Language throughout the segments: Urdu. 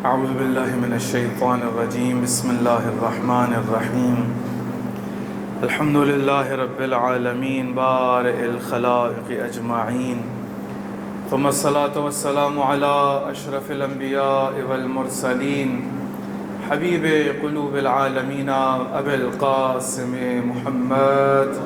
اعوذ باللہ من الشیطان الرجیم بسم اللہ الرحمن الرحیم الحمد للہ رب العالمین بارئ الخلائق اجمعین ثم الصلاة والسلام علی اشرف الانبیاء والمرسلین حبیب قلوب العالمین ابی القاسم محمد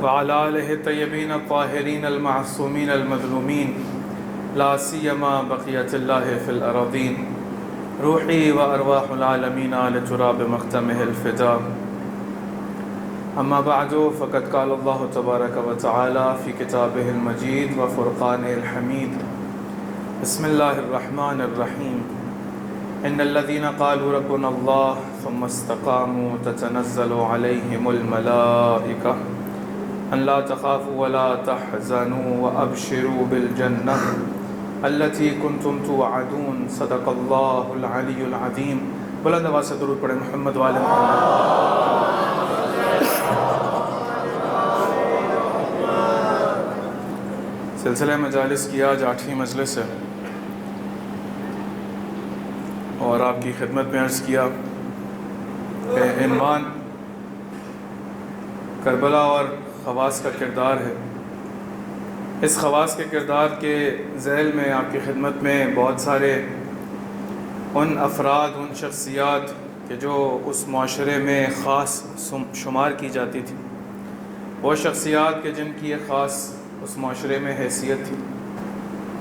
وعلى آلہ الطیبین الطاہرین المعصومین المظلومین لا سیما بقیت اللہ فی الارضین روحی و ارواح العالمین لتراب مختمہ الفداء اما بعد فقد قال اللہ تبارک و تعالی فی کتابہ المجید و فرقان الحمید بسم اللہ الرحمن الرحیم ان الذین قالوا ربنا اللہ ثم استقاموا تتنزل علیہم الملائکہ ان لا تخافوا ولا تحزنوا وابشروا بالجنہ التي كنتم توعدون صدق اللہ العلی العظیم۔ بلند آواز سے درود پڑھیں محمد وعلی محمد۔ سلسلہ مجالس کی آج 8ویں مجلس ہے اور آپ کی خدمت میں عرض کیا کہ عنوان کربلا اور خواص کا کردار ہے۔ اس خواص کے کردار کے ذیل میں آپ کی خدمت میں بہت سارے ان افراد، ان شخصیات کہ جو اس معاشرے میں خاص شمار کی جاتی تھی، وہ شخصیات کہ جن کی ایک خاص اس معاشرے میں حیثیت تھی،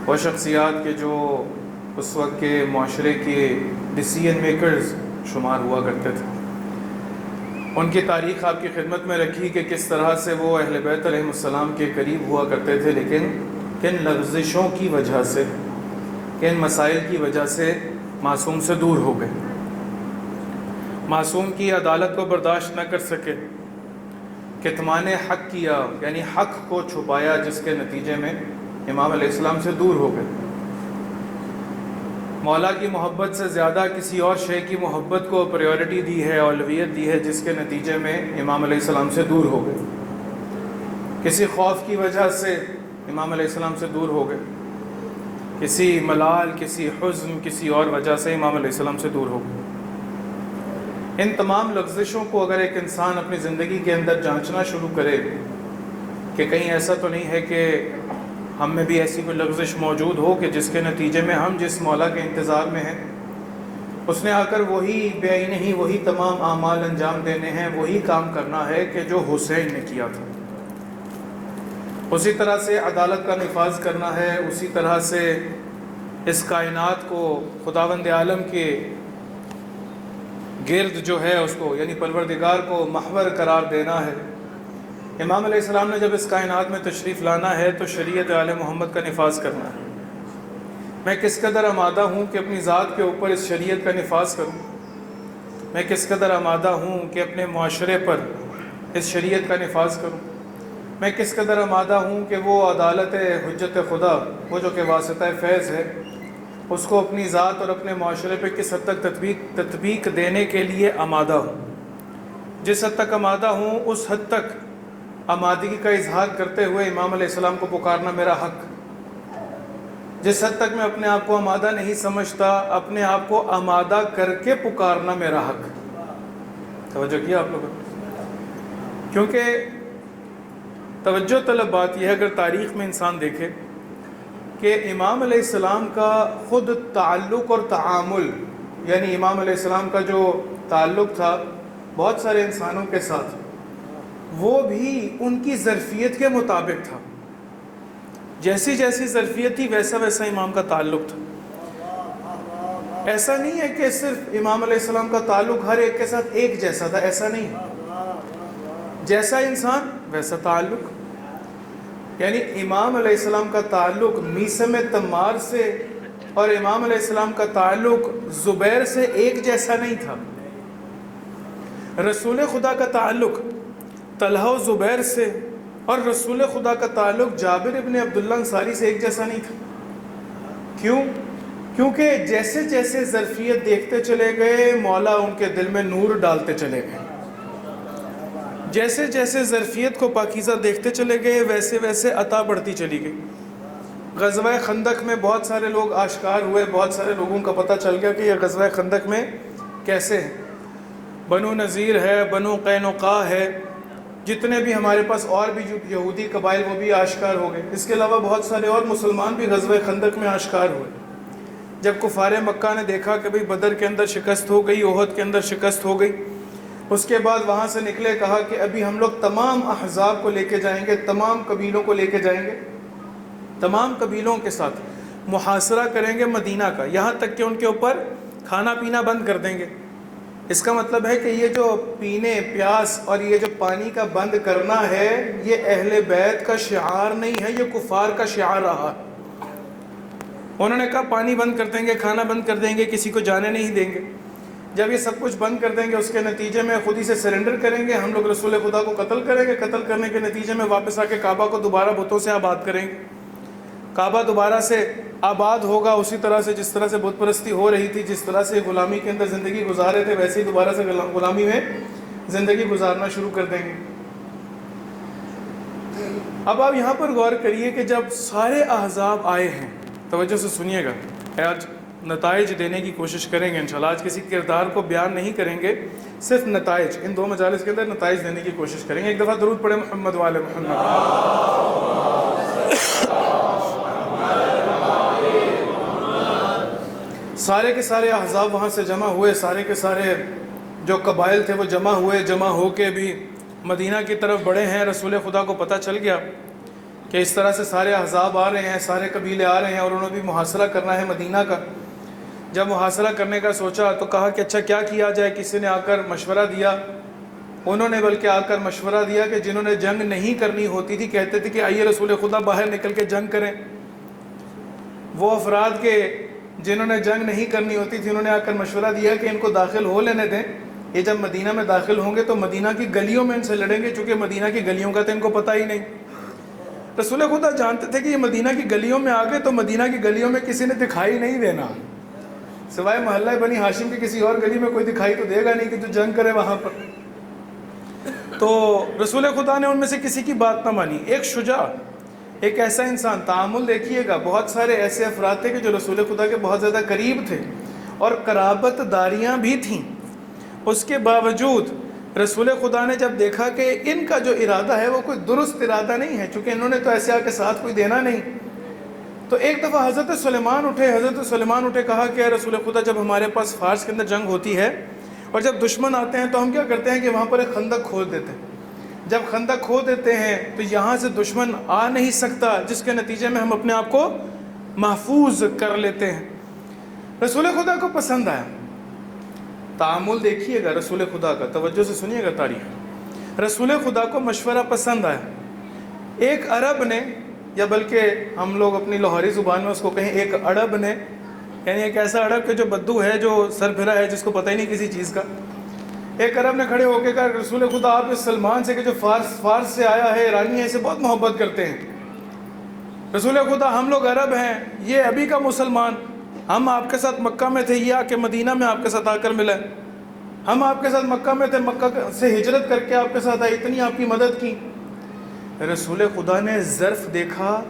وہ شخصیات کہ جو اس وقت کے معاشرے کے ڈیسیژن میکرز شمار ہوا کرتے تھے، ان کی تاریخ آپ کی خدمت میں رکھی کہ کس طرح سے وہ اہل بیت علیہ السلام کے قریب ہوا کرتے تھے، لیکن کن لغزشوں کی وجہ سے، کن مسائل کی وجہ سے معصوم سے دور ہو گئے، معصوم کی عدالت کو برداشت نہ کر سکے، کتمان حق کیا یعنی حق کو چھپایا، جس کے نتیجے میں امام علیہ السلام سے دور ہو گئے، مولا کی محبت سے زیادہ کسی اور شے کی محبت کو پریورٹی دی ہے، اولویت دی ہے، جس کے نتیجے میں امام علیہ السلام سے دور ہو گئے، کسی خوف کی وجہ سے امام علیہ السلام سے دور ہو گئے، کسی ملال، کسی حزن، کسی اور وجہ سے امام علیہ السلام سے دور ہو گئے۔ ان تمام لغزشوں کو اگر ایک انسان اپنی زندگی کے اندر جانچنا شروع کرے کہ کہیں ایسا تو نہیں ہے کہ ہم میں بھی ایسی کوئی لغزش موجود ہو کہ جس کے نتیجے میں ہم جس مولا کے انتظار میں ہیں اس نے آ کر وہی بے عینی وہی تمام اعمال انجام دینے ہیں، وہی کام کرنا ہے کہ جو حسین نے کیا تھا، اسی طرح سے عدالت کا نفاذ کرنا ہے، اسی طرح سے اس کائنات کو خداوند عالم کے گرد جو ہے اس کو یعنی پروردگار کو محور قرار دینا ہے۔ امام علیہ السلام نے جب اس کائنات میں تشریف لانا ہے تو شریعت آل محمد کا نفاذ کرنا ہے۔ میں کس قدر آمادہ ہوں کہ اپنی ذات کے اوپر اس شریعت کا نفاذ کروں، میں کس قدر آمادہ ہوں کہ اپنے معاشرے پر اس شریعت کا نفاذ کروں، میں کس قدر آمادہ ہوں کہ وہ عدالت حجت خدا، وہ جو کہ واسطہ فیض ہے، اس کو اپنی ذات اور اپنے معاشرے پہ کس حد تک تطبیق دینے کے لیے آمادہ ہوں۔ جس حد تک آمادہ ہوں اس حد تک آمادگی کا اظہار کرتے ہوئے امام علیہ السلام کو پکارنا میرا حق۔ جس حد تک میں اپنے آپ کو آمادہ نہیں سمجھتا، اپنے آپ کو آمادہ کر کے پکارنا میرا حق۔ توجہ کیا آپ لوگوں نے؟ کیونکہ توجہ طلب بات یہ ہے، اگر تاریخ میں انسان دیکھے کہ امام علیہ السلام کا خود تعلق اور تعامل، یعنی امام علیہ السلام کا جو تعلق تھا بہت سارے انسانوں کے ساتھ، وہ بھی ان کی ظرفیت کے مطابق تھا، جیسی جیسی ظرفیت تھی ویسا ویسا امام کا تعلق تھا۔ ایسا نہیں ہے کہ صرف امام علیہ السلام کا تعلق ہر ایک کے ساتھ ایک جیسا تھا، ایسا نہیں، جیسا انسان ویسا تعلق۔ یعنی امام علیہ السلام کا تعلق میثم تمار سے اور امام علیہ السلام کا تعلق زبیر سے ایک جیسا نہیں تھا۔ رسول خدا کا تعلق طلحہ و زبیر سے اور رسول خدا کا تعلق جابر ابن عبداللہ انصاری سے ایک جیسا نہیں تھا۔ کیوں؟ کیونکہ جیسے جیسے ظرفیت دیکھتے چلے گئے مولا ان کے دل میں نور ڈالتے چلے گئے۔ جیسے جیسے ظرفیت کو پاکیزہ دیکھتے چلے گئے ویسے ویسے عطا بڑھتی چلی گئی۔ غزوہ خندق میں بہت سارے لوگ آشکار ہوئے، بہت سارے لوگوں کا پتہ چل گیا کہ یہ غزوہ خندق میں کیسے ہیں۔ بنو نذیر ہے، بنو قینقاع ہے، جتنے بھی ہمارے پاس اور بھی جو یہودی قبائل وہ بھی آشکار ہو گئے۔ اس کے علاوہ بہت سارے اور مسلمان بھی غزوہ خندق میں آشکار ہوئے۔ جب کفار مکہ نے دیکھا کہ بھئی بدر کے اندر شکست ہو گئی، احد کے اندر شکست ہو گئی، اس کے بعد وہاں سے نکلے، کہا کہ ابھی ہم لوگ تمام احزاب کو لے کے جائیں گے، تمام قبیلوں کو لے کے جائیں گے، تمام قبیلوں کے ساتھ محاصرہ کریں گے مدینہ کا، یہاں تک کہ ان کے اوپر کھانا پینا بند کر دیں گے۔ اس کا مطلب ہے کہ یہ جو پینے پیاس اور یہ جو پانی کا بند کرنا ہے، یہ اہل بیت کا شعار نہیں ہے، یہ کفار کا شعار رہا۔ انہوں نے کہا پانی بند کر دیں گے، کھانا بند کر دیں گے، کسی کو جانے نہیں دیں گے۔ جب یہ سب کچھ بند کر دیں گے، اس کے نتیجے میں خود ہی سے سرنڈر کریں گے، ہم لوگ رسول خدا کو قتل کریں گے، قتل کرنے کے نتیجے میں واپس آ کے کعبہ کو دوبارہ بتوں سے آباد کریں گے۔ کعبہ دوبارہ سے آباد ہوگا اسی طرح سے جس طرح سے بت پرستی ہو رہی تھی، جس طرح سے غلامی کے اندر زندگی گزار رہے تھے، ویسے ہی دوبارہ سے غلامی میں زندگی گزارنا شروع کر دیں گے۔ اب آپ یہاں پر غور کریے کہ جب سارے احزاب آئے ہیں، توجہ سے سنیے گا، آج نتائج دینے کی کوشش کریں گے انشاءاللہ۔ آج کسی کردار کو بیان نہیں کریں گے، صرف نتائج، ان دو مجالس کے اندر نتائج دینے کی کوشش کریں گے۔ ایک دفعہ درود پڑھیں محمد وعلی محمد۔ سارے کے سارے احزاب وہاں سے جمع ہوئے، سارے کے سارے جو قبائل تھے وہ جمع ہوئے، جمع ہو کے بھی مدینہ کی طرف بڑھے ہیں۔ رسول خدا کو پتہ چل گیا کہ اس طرح سے سارے احزاب آ رہے ہیں، سارے قبیلے آ رہے ہیں اور انہوں نے بھی محاصرہ کرنا ہے مدینہ کا۔ جب محاصرہ کرنے کا سوچا تو کہا کہ اچھا کیا کیا جائے، کسی نے آ کر مشورہ دیا، انہوں نے بلکہ آ کر مشورہ دیا کہ جنہوں نے جنگ نہیں کرنی ہوتی تھی کہتے تھے کہ آئیے رسول خدا باہر نکل کے جنگ کریں۔ وہ افراد کے جنہوں نے جنگ نہیں کرنی ہوتی تھی انہوں نے آ کر مشورہ دیا کہ ان کو داخل ہو لینے دیں، یہ جب مدینہ میں داخل ہوں گے تو مدینہ کی گلیوں میں ان سے لڑیں گے، چونکہ مدینہ کی گلیوں کا تو ان کو پتہ ہی نہیں۔ رسول خدا جانتے تھے کہ یہ مدینہ کی گلیوں میں آ گئے تو مدینہ کی گلیوں میں کسی نے دکھائی نہیں دینا، سوائے محلہ بنی ہاشم کی کسی اور گلی میں کوئی دکھائی تو دے گا نہیں کہ جو جنگ کرے وہاں پر۔ تو رسول خدا نے ان میں سے کسی کی بات نہ مانی۔ ایک شجاع، ایک ایسا انسان، تعامل دیکھیے گا، بہت سارے ایسے افراد تھے کہ جو رسول خدا کے بہت زیادہ قریب تھے اور قرابت داریاں بھی تھیں، اس کے باوجود رسول خدا نے جب دیکھا کہ ان کا جو ارادہ ہے وہ کوئی درست ارادہ نہیں ہے، چونکہ انہوں نے تو ایسے آ کے ساتھ کوئی دینا نہیں، تو ایک دفعہ حضرت سلیمان اٹھے، کہا کہ اے رسول خدا، جب ہمارے پاس فارس کے اندر جنگ ہوتی ہے اور جب دشمن آتے ہیں تو ہم کیا کرتے ہیں کہ وہاں پر ایک خندق کھود دیتے ہیں۔ جب خندق کھود دیتے ہیں تو یہاں سے دشمن آ نہیں سکتا، جس کے نتیجے میں ہم اپنے آپ کو محفوظ کر لیتے ہیں۔ رسول خدا کو پسند آیا۔ تعامل دیکھیے گا رسول خدا کا، توجہ سے سنیے گا تاریخ۔ رسول خدا کو مشورہ پسند آیا۔ ایک عرب نے، یا بلکہ ہم لوگ اپنی لاہوری زبان میں اس کو کہیں ایک عرب نے، یعنی ایک ایسا عرب کہ جو بدو ہے، جو سر پھرا ہے، جس کو پتہ ہی نہیں کسی چیز کا، ایک عرب نے کھڑے ہو کے کہا رسول خدا آپ اس سلمان سے کہ جو فارس سے آیا ہے، ایرانی ہے، اسے بہت محبت کرتے ہیں۔ رسول خدا ہم لوگ عرب ہیں، یہ ابھی کا مسلمان، ہم آپ کے ساتھ مکہ میں تھے، یہ آ کے مدینہ میں آپ کے ساتھ آ کر ملا، ہم آپ کے ساتھ مکہ میں تھے، مکہ سے ہجرت کر کے آپ کے ساتھ آئے، اتنی آپ کی مدد کی۔ رسول خدا نے ظرف دیکھا،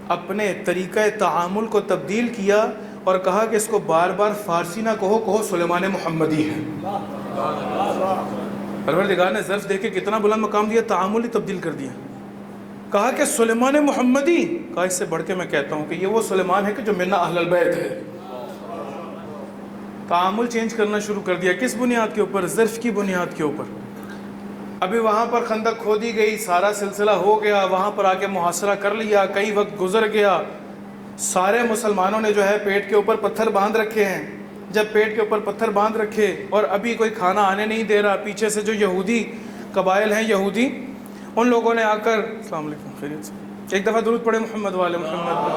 اپنے طریقہ تعامل کو تبدیل کیا اور کہا کہ اس کو بار بار فارسی نہ کہو سلیمان محمدی ہے۔ پروردگار نے ظرف دیکھ کے کتنا بلند مقام دیا، تعامل ہی تبدیل کر دیا۔ کہا کہ سلیمان محمدی، کہا اس سے بڑھ کے میں کہتا ہوں کہ یہ وہ سلیمان ہے کہ جو منا اہل البیت ہے۔ تعامل چینج کرنا شروع کر دیا۔ کس بنیاد کے اوپر؟ ظرف کی بنیاد کے اوپر۔ ابھی وہاں پر خندق کھودی گئی، سارا سلسلہ ہو گیا، وہاں پر آ کے محاصرہ کر لیا، کئی وقت گزر گیا، سارے مسلمانوں نے جو ہے پیٹ کے اوپر پتھر باندھ رکھے ہیں۔ جب پیٹ کے اوپر پتھر باندھ رکھے اور ابھی کوئی کھانا آنے نہیں دے رہا، پیچھے سے جو یہودی قبائل ہیں، یہودی، ان لوگوں نے آ کر السلام علیکم، خیریت سے، ایک دفعہ درود پڑھے محمد والے محمد۔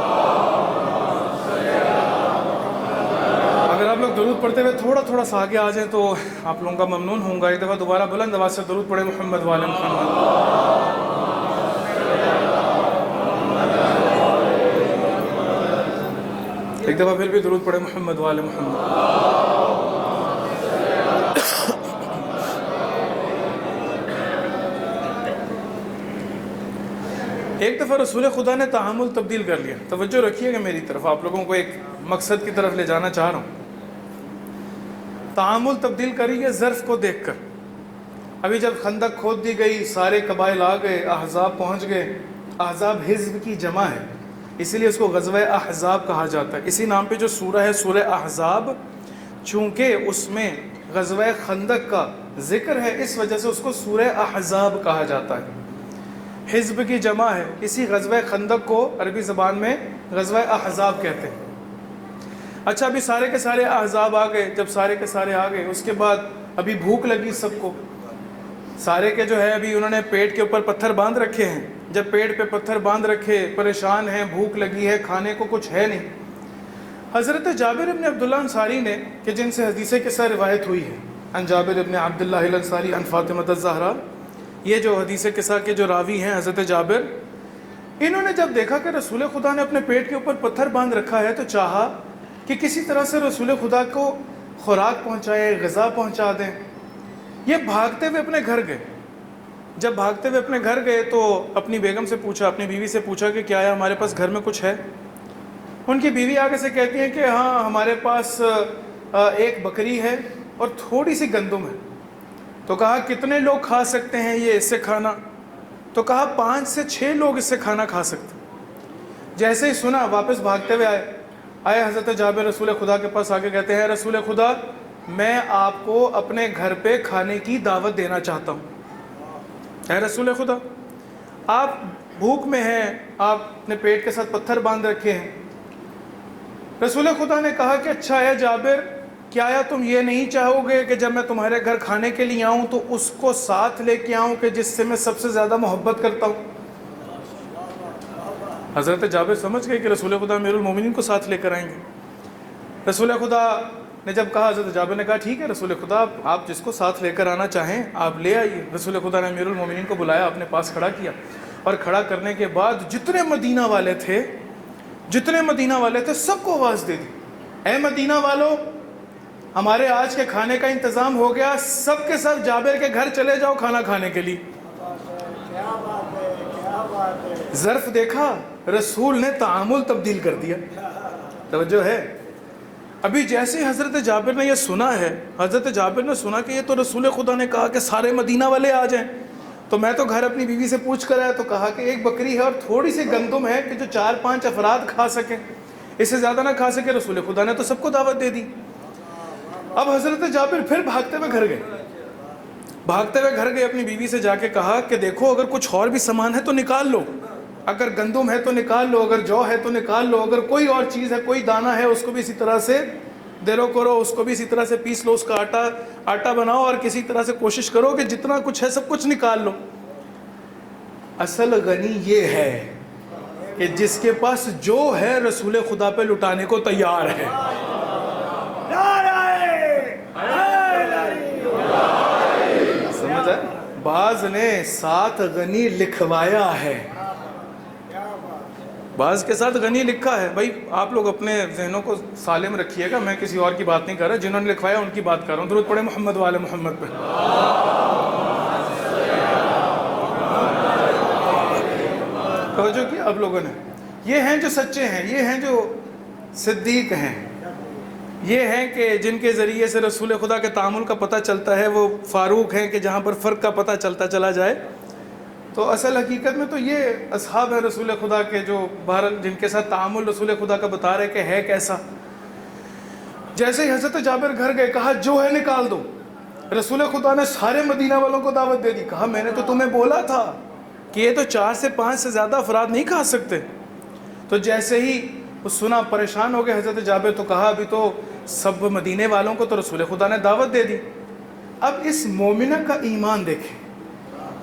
اگر آپ لوگ درود پڑھتے ہوئے تھوڑا سا آگے آ جائیں تو آپ لوگوں کا ممنون ہوں گا۔ ایک دفعہ دوبارہ بلند آواز سے درود پڑھے محمد والے محمد۔ ایک دفعہ پھر بھی درود پڑھے محمد والے محمد۔ ایک دفعہ رسول خدا نے تعامل تبدیل کر لیا. توجہ رکھیے گا میری طرف، آپ لوگوں کو ایک مقصد کی طرف لے جانا چاہ رہا ہوں. تعامل تبدیل کریے ظرف کو دیکھ کر. ابھی جب خندق کھود دی گئی، سارے قبائل آ گئے، احزاب پہنچ گئے. احزاب حزب کی جمع ہے، اسی لیے اس کو غزوہ احزاب کہا جاتا ہے. اسی نام پہ جو سورہ ہے سورہ احزاب، چونکہ اس میں غزوہ خندق کا ذکر ہے اس وجہ سے اس کو سورہ احزاب کہا جاتا ہے. حزب کی جمع ہے، اسی غزوہ خندق کو عربی زبان میں غزوہ احزاب کہتے ہیں. اچھا، ابھی سارے کے سارے احزاب آ گئے. جب سارے کے سارے آ گئے اس کے بعد ابھی بھوک لگی سب کو. سارے کے جو ہے ابھی انہوں نے پیٹ کے اوپر پتھر باندھ رکھے ہیں. جب پیٹ پہ پتھر باندھ رکھے، پریشان ہیں، بھوک لگی ہے، کھانے کو کچھ ہے نہیں. حضرت جابر ابن عبداللہ انصاری نے، کہ جن سے حدیث قصہ روایت ہوئی ہے، ان جابر ابن عبداللہ الانصاری ان فاطمہ الزہرا، یہ جو حدیث قصہ کے جو راوی ہیں حضرت جابر، انہوں نے جب دیکھا کہ رسول خدا نے اپنے پیٹ کے اوپر پتھر باندھ رکھا ہے تو چاہا کہ کسی طرح سے رسول خدا کو خوراک پہنچائے، غذا پہنچا دیں. یہ بھاگتے ہوئے اپنے گھر گئے. جب بھاگتے ہوئے اپنے گھر گئے تو اپنی بیگم سے پوچھا، اپنی بیوی سے پوچھا کہ کیا ہے ہمارے پاس گھر میں کچھ ہے؟ ان کی بیوی آگے سے کہتی ہے کہ ہاں ہمارے پاس ایک بکری ہے اور تھوڑی سی گندم ہے. تو کہا کتنے لوگ کھا سکتے ہیں یہ اس سے کھانا؟ تو کہا 5 سے 6 لوگ اس سے کھانا کھا سکتے. جیسے ہی سنا واپس بھاگتے ہوئے آئے حضرت جابر رسول خدا کے پاس، آگے کہتے ہیں رسول خدا میں آپ کو اپنے گھر پہ کھانے کی دعوت دینا چاہتا ہوں. اے رسول خدا، آپ بھوک میں ہیں، آپ اپنے پیٹ کے ساتھ پتھر باندھ رکھے ہیں. رسول خدا نے کہا کہ اچھا ہے جابر، کیا تم یہ نہیں چاہو گے کہ جب میں تمہارے گھر کھانے کے لیے آؤں تو اس کو ساتھ لے کے آؤں کہ جس سے میں سب سے زیادہ محبت کرتا ہوں؟ حضرت جابر سمجھ گئے کہ رسول خدا امیر المومنین کو ساتھ لے کر آئیں گے. رسول خدا نے جب کہا، حضرت جابر نے کہا ٹھیک ہے رسول خدا، آپ جس کو ساتھ لے کر آنا چاہیں آپ لے آئیے. رسول خدا نے امیر المومنین کو بلایا، اپنے پاس کھڑا کیا، اور کھڑا کرنے کے بعد جتنے مدینہ والے تھے سب کو آواز دے دی، اے مدینہ والو، ہمارے آج کے کھانے کا انتظام ہو گیا، سب کے سب جابر کے گھر چلے جاؤ کھانا کھانے کے لیے. ظرف دیکھا، رسول نے تعامل تبدیل کر دیا. توجہ ہے. ابھی جیسے ہی حضرت جابر نے یہ سنا ہے، حضرت جابر نے سنا کہ یہ تو رسول خدا نے کہا کہ سارے مدینہ والے آ جائیں، تو میں تو گھر اپنی بیوی سے پوچھ کر آیا تو کہا کہ ایک بکری ہے اور تھوڑی سی گندم ہے کہ جو 4-5 افراد کھا سکیں، اس سے زیادہ نہ کھا سکے. رسول خدا نے تو سب کو دعوت دے دی. اب حضرت جابر پھر بھاگتے ہوئے گھر گئے، اپنی بیوی سے جا کے کہا کہ دیکھو اگر کچھ اور بھی سامان ہے تو نکال لو، اگر گندم ہے تو نکال لو، اگر جو ہے تو نکال لو، اگر کوئی اور چیز ہے، کوئی دانہ ہے، اس کو بھی اسی طرح سے دیرو کرو، اس کو بھی اسی طرح سے پیس لو، اس کا آٹا بناؤ اور کسی طرح سے کوشش کرو کہ جتنا کچھ ہے سب کچھ نکال لو. اصل غنی یہ ہے کہ جس کے پاس جو ہے رسول خدا پہ لٹانے کو تیار ہے. سمجھ ہے؟ بعض نے ساتھ غنی لکھوایا ہے، بعض کے ساتھ غنی لکھا ہے. بھائی آپ لوگ اپنے ذہنوں کو سالم رکھیے گا، میں کسی اور کی بات نہیں کر رہا، جنہوں نے لکھوایا ان کی بات کر رہا ہوں. درود پڑھے محمد والے محمد پہ. توجہ کی اب لوگوں نے، یہ ہیں جو سچے ہیں، یہ ہیں جو صدیق ہیں، یہ ہیں کہ جن کے ذریعے سے رسول خدا کے تعامل کا پتہ چلتا ہے، وہ فاروق ہیں کہ جہاں پر فرق کا پتہ چلتا چلا جائے. تو اصل حقیقت میں تو یہ اصحاب ہیں رسول خدا کے، جو بہرحال جن کے ساتھ تعامل رسول خدا کا بتا رہے کہ ہے کیسا. جیسے ہی حضرت جابر گھر گئے، کہا جو ہے نکال دو. رسول خدا نے سارے مدینہ والوں کو دعوت دے دی. کہا میں نے تو تمہیں بولا تھا کہ یہ تو 4 سے 5 سے زیادہ افراد نہیں کھا سکتے. تو جیسے ہی وہ سنا پریشان ہو گئے حضرت جابر، تو کہا ابھی تو سب مدینے والوں کو تو رسول خدا نے دعوت دے دی. اب اس مومنہ کا ایمان دیکھیں،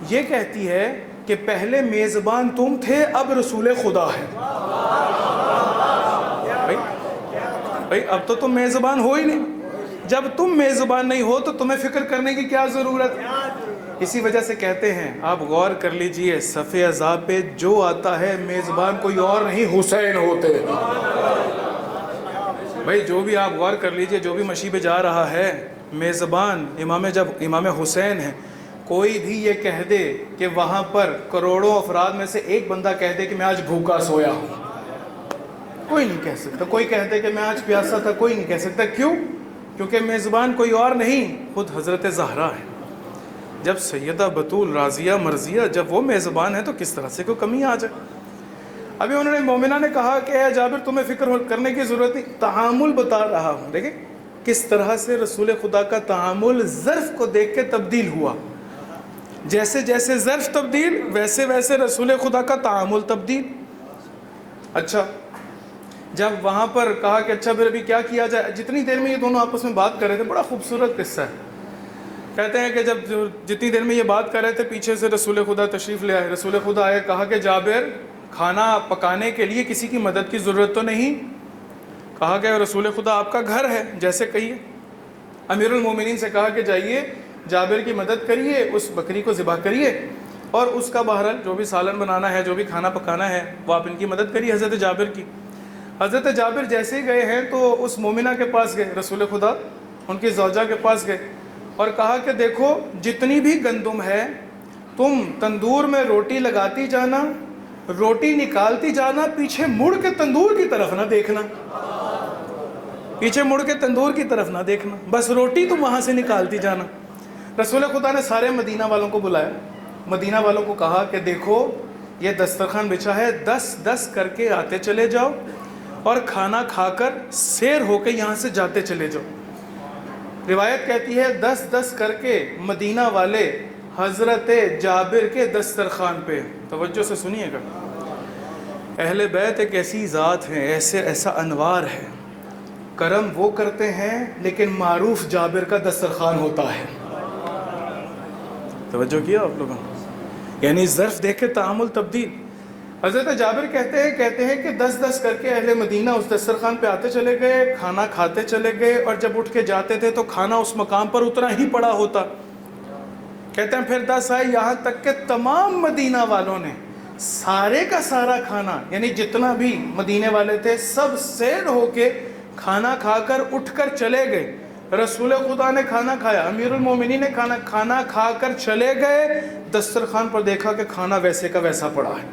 یہ کہتی ہے کہ پہلے میزبان تم تھے، اب رسول خدا ہے. بھائی اب تو تم میزبان ہو ہی نہیں. جب تم میزبان نہیں ہو تو تمہیں فکر کرنے کی کیا ضرورت. اسی وجہ سے کہتے ہیں، آپ غور کر لیجئے، صف عذاب پہ جو آتا ہے میزبان کوئی اور نہیں، حسین ہوتے. بھائی جو بھی آپ غور کر لیجئے، جو بھی مشی پہ جا رہا ہے، میزبان جب امام حسین ہیں، کوئی بھی یہ کہہ دے کہ وہاں پر کروڑوں افراد میں سے ایک بندہ کہہ دے کہ میں آج بھوکا سویا ہوں، کوئی نہیں کہہ سکتا. کوئی کہہ دے کہ میں آج پیاسا تھا، کوئی نہیں کہہ سکتا. کیوں؟ کیونکہ میزبان کوئی اور نہیں، خود حضرت زہرا ہے. جب سیدہ بطول راضیہ مرضیہ جب وہ میزبان ہے تو کس طرح سے کوئی کمی آ جائے. ابھی انہوں نے مومنہ نے کہا کہ اے جابر تمہیں فکر کرنے کی ضرورت نہیں، تعامل بتا رہا ہوں. دیکھیں کس طرح سے رسول خدا کا تعامل ظرف کو دیکھ کے تبدیل ہوا. جیسے جیسے ظرف تبدیل ویسے ویسے رسول خدا کا تعامل تبدیل. اچھا جب وہاں پر کہا کہ اچھا پھر ابھی کیا کیا جائے، جتنی دیر میں یہ دونوں آپس میں بات کر رہے تھے، بڑا خوبصورت قصہ ہے. کہتے ہیں کہ جب جتنی دیر میں یہ بات کر رہے تھے پیچھے سے رسول خدا تشریف لے آئے. رسول خدا آئے، کہا کہ جابر کھانا پکانے کے لیے کسی کی مدد کی ضرورت تو نہیں. کہا کہ رسول خدا آپ کا گھر ہے، جیسے کہیے. امیر المومنین سے کہا کہ جائیے جابر کی مدد کریے، اس بکری کو ذبح کریے اور اس کا بہرحال جو بھی سالن بنانا ہے، جو بھی کھانا پکانا ہے، وہ آپ ان کی مدد کریے حضرت جابر کی. حضرت جابر جیسے ہی گئے ہیں تو اس مومنہ کے پاس گئے، رسول خدا ان کی زوجہ کے پاس گئے اور کہا کہ دیکھو جتنی بھی گندم ہے تم تندور میں روٹی لگاتی جانا، روٹی نکالتی جانا، پیچھے مڑ کے تندور کی طرف نہ دیکھنا، پیچھے مڑ کے تندور کی طرف نہ دیکھنا، بس روٹی تم وہاں سے نکالتی جانا. رسول خدا نے سارے مدینہ والوں کو بلایا، مدینہ والوں کو کہا کہ دیکھو یہ دسترخوان بچھا ہے، 10 کر کے آتے چلے جاؤ اور کھانا کھا کر سیر ہو کے یہاں سے جاتے چلے جاؤ. روایت کہتی ہے 10 کر کے مدینہ والے حضرت جابر کے دسترخوان پہ. توجہ سے سنیے گا، اہل بیت ایک ایسی ذات ہیں، ایسا انوار ہے. کرم وہ کرتے ہیں لیکن معروف جابر کا دسترخوان ہوتا ہے. توجہ کیا آپ لوگوں نے؟ یعنی ظرف دیکھ کے تعامل تبدیل. حضرت جابر کہتے ہیں کہ 10 کر کے اہل مدینہ اس دسترخوان پہ آتے چلے گئے، کھانا کھاتے چلے گئے اور جب اٹھ کے جاتے تھے تو کھانا اس مقام پر اتنا ہی پڑا ہوتا. کہتے ہیں پھر 10 آئے، یہاں تک کہ تمام مدینہ والوں نے سارے کا سارا کھانا، یعنی جتنا بھی مدینے والے تھے سب سیر ہو کے کھانا کھا کر اٹھ کر چلے گئے. رسول خدا نے کھانا کھایا، امیر المومنین نے کھانا کھا کر چلے گئے، دسترخوان پر دیکھا کہ کھانا ویسے کا ویسا پڑا ہے.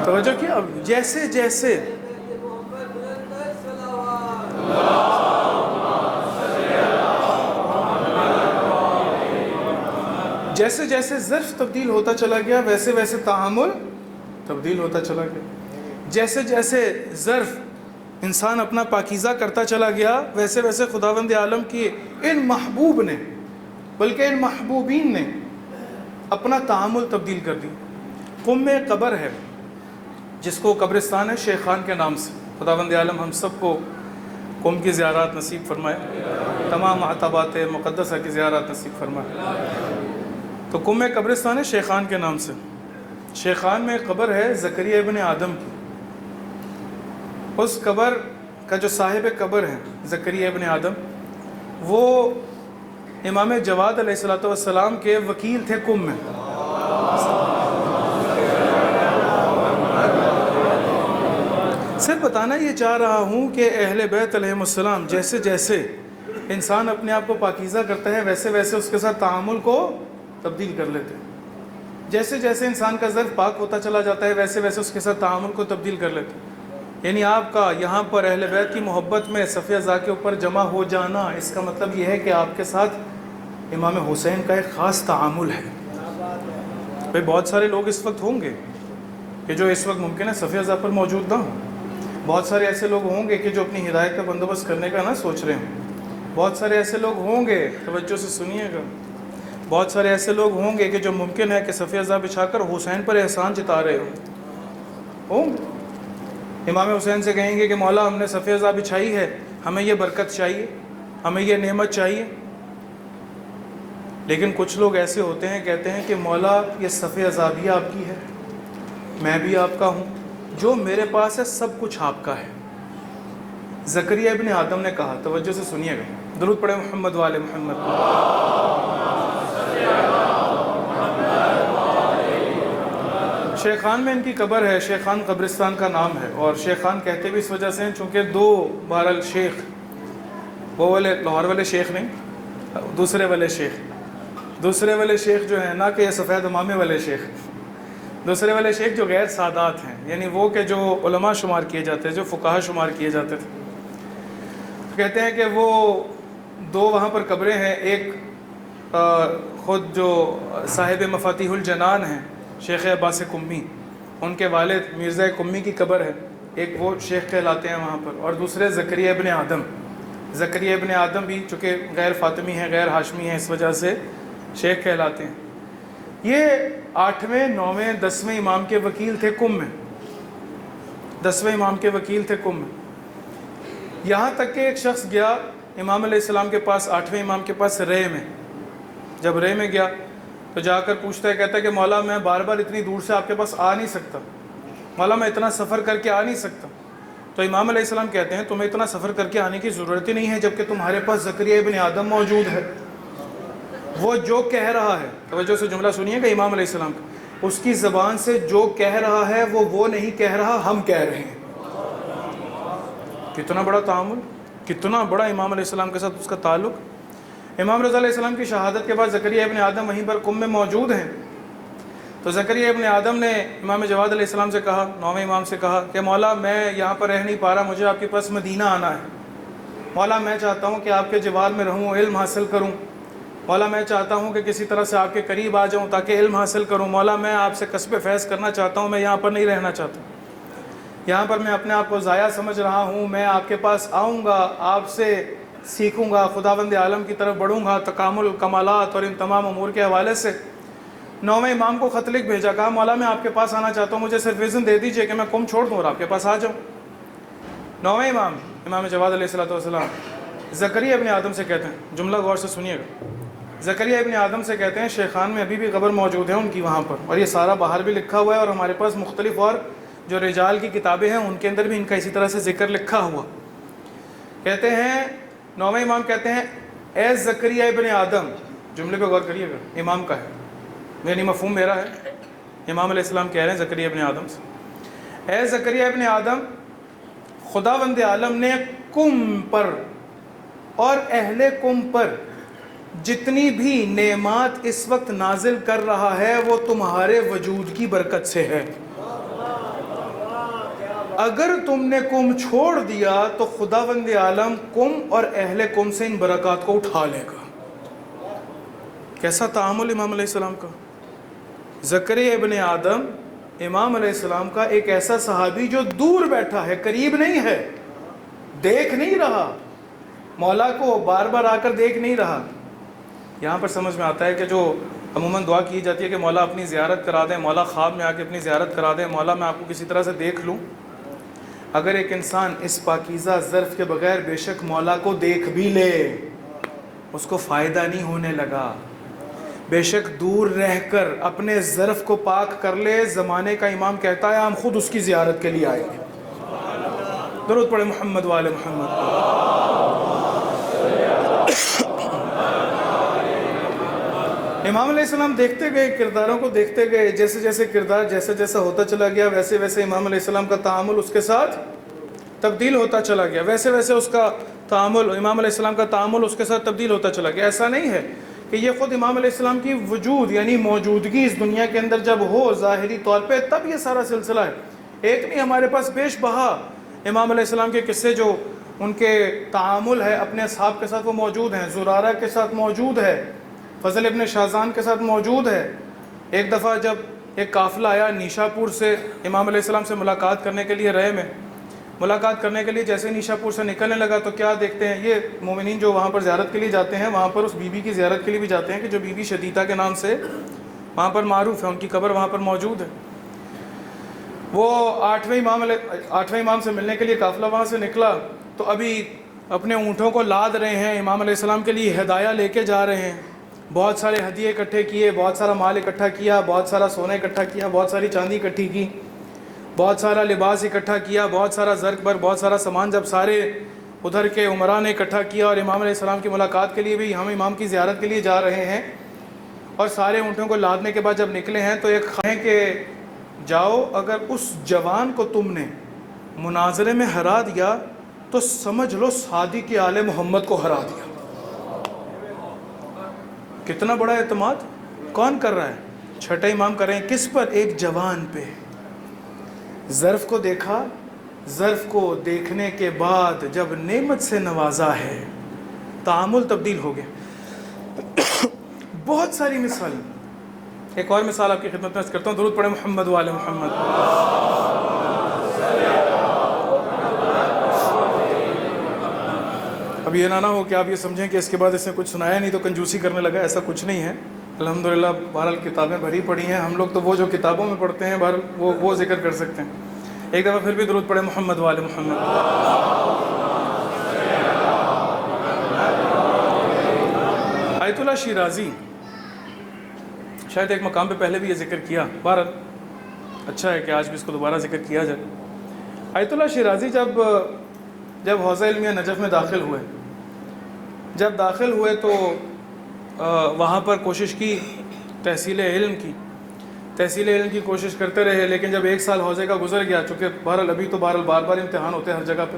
توجہ کیا؟ جیسے جیسے ظرف تبدیل ہوتا چلا گیا ویسے ویسے تعامل تبدیل ہوتا چلا گیا. جیسے جیسے ظرف انسان اپنا پاکیزہ کرتا چلا گیا ویسے ویسے خداوند عالم کی ان محبوب نے، بلکہ ان محبوبین نے اپنا تعامل تبدیل کر دی. قم قبر ہے جس کو قبرستان ہے شیخان کے نام سے. خداوند عالم ہم سب کو قم کی زیارات نصیب فرمائے، تمام عتبات مقدسہ کی زیارات نصیب فرمائے. تو قم قبرستان ہے شیخان کے نام سے. شیخان میں قبر ہے زکریا ابن آدم کی. اس قبر کا جو صاحب قبر ہے زکریا ابن آدم، وہ امام جواد علیہ السلام کے وکیل تھے قم میں. صرف بتانا یہ چاہ رہا ہوں کہ اہل بیت علیہ السلام جیسے جیسے انسان اپنے آپ کو پاکیزہ کرتا ہے ویسے ویسے اس کے ساتھ تعامل کو تبدیل کر لیتے ہیں. جیسے جیسے انسان کا ظرف پاک ہوتا چلا جاتا ہے ویسے ویسے اس کے ساتھ تعامل کو تبدیل کر لیتے ہیں. یعنی آپ کا یہاں پر اہل بیت کی محبت میں صف ازا کے اوپر جمع ہو جانا، اس کا مطلب یہ ہے کہ آپ کے ساتھ امام حسین کا ایک خاص تعامل ہے. بھئی بہت سارے لوگ اس وقت ہوں گے کہ جو اس وقت ممکن ہے صف ازا پر موجود نہ ہوں. بہت سارے ایسے لوگ ہوں گے کہ جو اپنی ہدایت کا بندوبست کرنے کا نہ سوچ رہے ہوں. بہت سارے ایسے لوگ ہوں گے، توجہ سے سنیے گا، بہت سارے ایسے لوگ ہوں گے کہ جو ممکن ہے کہ صف ازا بچھا کر حسین پر احسان جتا رہے ہوں گے. امام حسین سے کہیں گے کہ مولا ہم نے صف ازا بچھائی ہے، ہمیں یہ برکت چاہیے، ہمیں یہ نعمت چاہیے. لیکن کچھ لوگ ایسے ہوتے ہیں کہتے ہیں کہ مولا یہ صف ازا بھی آپ کی ہے، میں بھی آپ کا ہوں، جو میرے پاس ہے سب کچھ آپ کا ہے. زکریا ابن آدم نے کہا، توجہ سے سنیے گا، درود پڑھے محمد والے محمد. شیخان میں ان کی قبر ہے، شیخان قبرستان کا نام ہے، اور شیخان کہتے بھی اس وجہ سے ہیں چونکہ دو بہرحال شیخ، وہ والے لاہور والے شیخ نہیں، دوسرے والے شیخ جو ہیں، نہ کہ یہ سفید امامے والے شیخ، دوسرے والے شیخ جو غیر سادات ہیں، یعنی وہ کہ جو علماء شمار کیے جاتے ہیں، جو فقہا شمار کیے جاتے تھے، کہتے ہیں کہ وہ دو وہاں پر قبریں ہیں، ایک خود جو صاحب مفاتیح الجنان ہیں شیخ عباس قمی، ان کے والد مرزا قمی کی قبر ہے، ایک وہ شیخ کہلاتے ہیں وہاں پر، اور دوسرے زکریا ابن آدم بھی چونکہ غیر فاطمی ہیں، غیر ہاشمی ہیں، اس وجہ سے شیخ کہلاتے ہیں۔ یہ 8ویں 9ویں 10ویں امام کے وکیل تھے قم میں، 10ویں امام کے وکیل تھے قم میں، یہاں تک کہ ایک شخص گیا امام علیہ السلام کے پاس، 8ویں امام کے پاس رے میں، جب رے میں گیا تو جا کر پوچھتا ہے، کہتا ہے کہ مولا میں بار بار اتنی دور سے آپ کے پاس آ نہیں سکتا، مولا میں اتنا سفر کر کے آ نہیں سکتا۔ تو امام علیہ السلام کہتے ہیں تمہیں اتنا سفر کر کے آنے کی ضرورت ہی نہیں ہے، جبکہ تمہارے پاس زکریا ابن آدم موجود ہے، وہ جو کہہ رہا ہے، توجہ سے جملہ سنیے گا امام علیہ السلام کا، اس کی زبان سے جو کہہ رہا ہے وہ نہیں کہہ رہا، ہم کہہ رہے ہیں۔ کتنا بڑا تعامل، کتنا بڑا امام علیہ السلام کے ساتھ اس کا تعلق۔ امام رضا علیہ السلام کی شہادت کے بعد زکریا ابن آدم وہیں پر قم میں موجود ہیں، تو زکریا ابن آدم نے امام جواد علیہ السلام سے کہا، 9ویں امام سے کہا کہ مولا میں یہاں پر رہ نہیں پا رہا، مجھے آپ کے پاس مدینہ آنا ہے، مولا میں چاہتا ہوں کہ آپ کے جوار میں رہوں، علم حاصل کروں، مولا میں چاہتا ہوں کہ کسی طرح سے آپ کے قریب آ جاؤں تاکہ علم حاصل کروں، مولا میں آپ سے کسب فیض کرنا چاہتا ہوں، میں یہاں پر نہیں رہنا چاہتا، یہاں پر میں اپنے آپ کو ضائع سمجھ رہا ہوں، میں آپ کے پاس آؤں گا، آپ سے سیکھوں گا، خداوند عالم کی طرف بڑھوں گا، تکامل کمالات اور ان تمام امور کے حوالے سے۔ 9ویں امام کو خط لکھ بھیجا، کہا مولا میں آپ کے پاس آنا چاہتا ہوں، مجھے صرف اذن دے دیجئے کہ میں قم چھوڑ دوں اور آپ کے پاس آ جاؤں۔ 9ویں امام امام جواد علیہ السلام زکریا ابن آدم سے کہتے ہیں، جملہ غور سے سنیے گا، زکریا ابن آدم سے کہتے ہیں شیخان میں ابھی بھی قبر موجود ہے ان کی وہاں پر، اور یہ سارا باہر بھی لکھا ہوا ہے، اور ہمارے پاس مختلف اور جو رجال کی کتابیں ہیں ان کے اندر بھی ان کا اسی طرح سے ذکر لکھا ہوا۔ کہتے ہیں 9ویں امام کہتے ہیں اے زکریا ابن آدم، جملے پہ غور کریے گا، امام کا ہے، یعنی مفہوم میرا ہے، امام علیہ السلام کہہ رہے ہیں زکریا ابن آدم سے، اے زکریا ابن آدم، خداوند عالم نے قم پر اور اہل قم پر جتنی بھی نعمات اس وقت نازل کر رہا ہے وہ تمہارے وجود کی برکت سے ہے۔ اگر تم نے قم چھوڑ دیا تو خداوند عالم قم اور اہل قم سے ان برکات کو اٹھا لے گا۔ کیسا تعامل امام علیہ السلام کا۔ زکریا ابن آدم امام علیہ السلام کا ایک ایسا صحابی جو دور بیٹھا ہے، قریب نہیں ہے، دیکھ نہیں رہا، مولا کو بار بار آ کر دیکھ نہیں رہا۔ یہاں پر سمجھ میں آتا ہے کہ جو عموماً دعا کی جاتی ہے کہ مولا اپنی زیارت کرا دیں، مولا خواب میں آ کے اپنی زیارت کرا دیں، مولا میں آپ کو کسی طرح سے دیکھ لوں۔ اگر ایک انسان اس پاکیزہ ظرف کے بغیر بے شک مولا کو دیکھ بھی لے، اس کو فائدہ نہیں ہونے لگا، بے شک دور رہ کر اپنے ظرف کو پاک کر لے، زمانے کا امام کہتا ہے ہم خود اس کی زیارت کے لیے آئیں گے۔ درود پڑھے محمد وآل محمد۔ امام علیہ السلام دیکھتے گئے، کرداروں کو دیکھتے گئے، جیسے جیسے کردار جیسے جیسا ہوتا چلا گیا ویسے ویسے امام علیہ السلام کا تعامل اس کے ساتھ تبدیل ہوتا چلا گیا، ویسے ویسے اس کا تعامل، امام علیہ السلام کا تعامل اس کے ساتھ تبدیل ہوتا چلا گیا۔ ایسا نہیں ہے کہ یہ خود امام علیہ السلام کی وجود یعنی موجودگی اس دنیا کے اندر جب ہو ظاہری طور پہ تب یہ سارا سلسلہ ہے، ایک نہیں، ہمارے پاس بیش بہا امام علیہ السلام کے قصے جو ان کے تعامل ہے اپنے اصحاب کے ساتھ وہ موجود ہیں، زرارہ کے ساتھ موجود ہے، فضل ابن شاذان کے ساتھ موجود ہے۔ ایک دفعہ جب ایک قافلہ آیا نیشا پور سے امام علیہ السلام سے ملاقات کرنے کے لیے، رے میں ملاقات کرنے کے لیے جیسے نیشا پور سے نکلنے لگا تو کیا دیکھتے ہیں، یہ مومنین جو وہاں پر زیارت کے لیے جاتے ہیں وہاں پر اس بی بی کی زیارت کے لیے بھی جاتے ہیں کہ جو بی بی شدیدہ کے نام سے وہاں پر معروف ہے، ان کی قبر وہاں پر موجود ہے۔ وہ 8ویں امام سے ملنے کے لیے قافلہ وہاں سے نکلا تو ابھی اپنے اونٹوں کو لاد رہے ہیں، امام علیہ السلام کے لیے ہدایہ لے کے جا رہے ہیں، بہت سارے ہدیے اکٹھے کیے، بہت سارا مال اکٹھا کیا، بہت سارا سونا اکٹھا کیا، بہت ساری چاندی اکٹھی کی، بہت سارا لباس اکٹھا کیا، بہت سارا زرق بر، بہت سارا سامان جب سارے ادھر کے عمرا نے اکٹھا کیا اور امام علیہ السلام کی ملاقات کے لیے بھی ہم امام کی زیارت کے لیے جا رہے ہیں، اور سارے اونٹوں کو لادنے کے بعد جب نکلے ہیں تو ایک خانے کے جاؤ اگر اس جوان کو تم نے مناظرے میں ہرا دیا تو سمجھ لو صادق آل محمد کو ہرا دیا۔ کتنا بڑا اعتماد کون کر رہا ہے؟ چھٹے امام کر رہے ہیں، کس پر؟ ایک جوان پہ۔ ظرف کو دیکھا، ظرف کو دیکھنے کے بعد جب نعمت سے نوازا ہے تعامل تبدیل ہو گیا۔ بہت ساری مثال۔ ایک اور مثال آپ کی خدمت میں عرض کرتا ہوں، درود پڑھیں محمد و آل محمد۔ اب یہ نہ ہو کہ آپ یہ سمجھیں کہ اس کے بعد اس نے کچھ سنایا نہیں تو کنجوسی کرنے لگا، ایسا کچھ نہیں ہے۔ الحمدللہ بہرحال کتابیں بھری پڑھی ہیں، ہم لوگ تو وہ جو کتابوں میں پڑھتے ہیں بہرحال وہ ذکر کر سکتے ہیں۔ ایک دفعہ پھر بھی درود پڑھیں محمد و آل محمد۔ آیت اللہ شیرازی، شاید ایک مقام پہ پہلے بھی یہ ذکر کیا، بہرحال اچھا ہے کہ آج بھی اس کو دوبارہ ذکر کیا جائے۔ آیت اللہ شیرازی جب حوزہ علمیہ نجف میں داخل ہوئے تو وہاں پر کوشش کی، تحصیل علم کی کوشش کرتے رہے، لیکن جب ایک سال حوزے کا گزر گیا، چونکہ بہرحال ابھی تو بار بار امتحان ہوتے ہیں ہر جگہ پہ،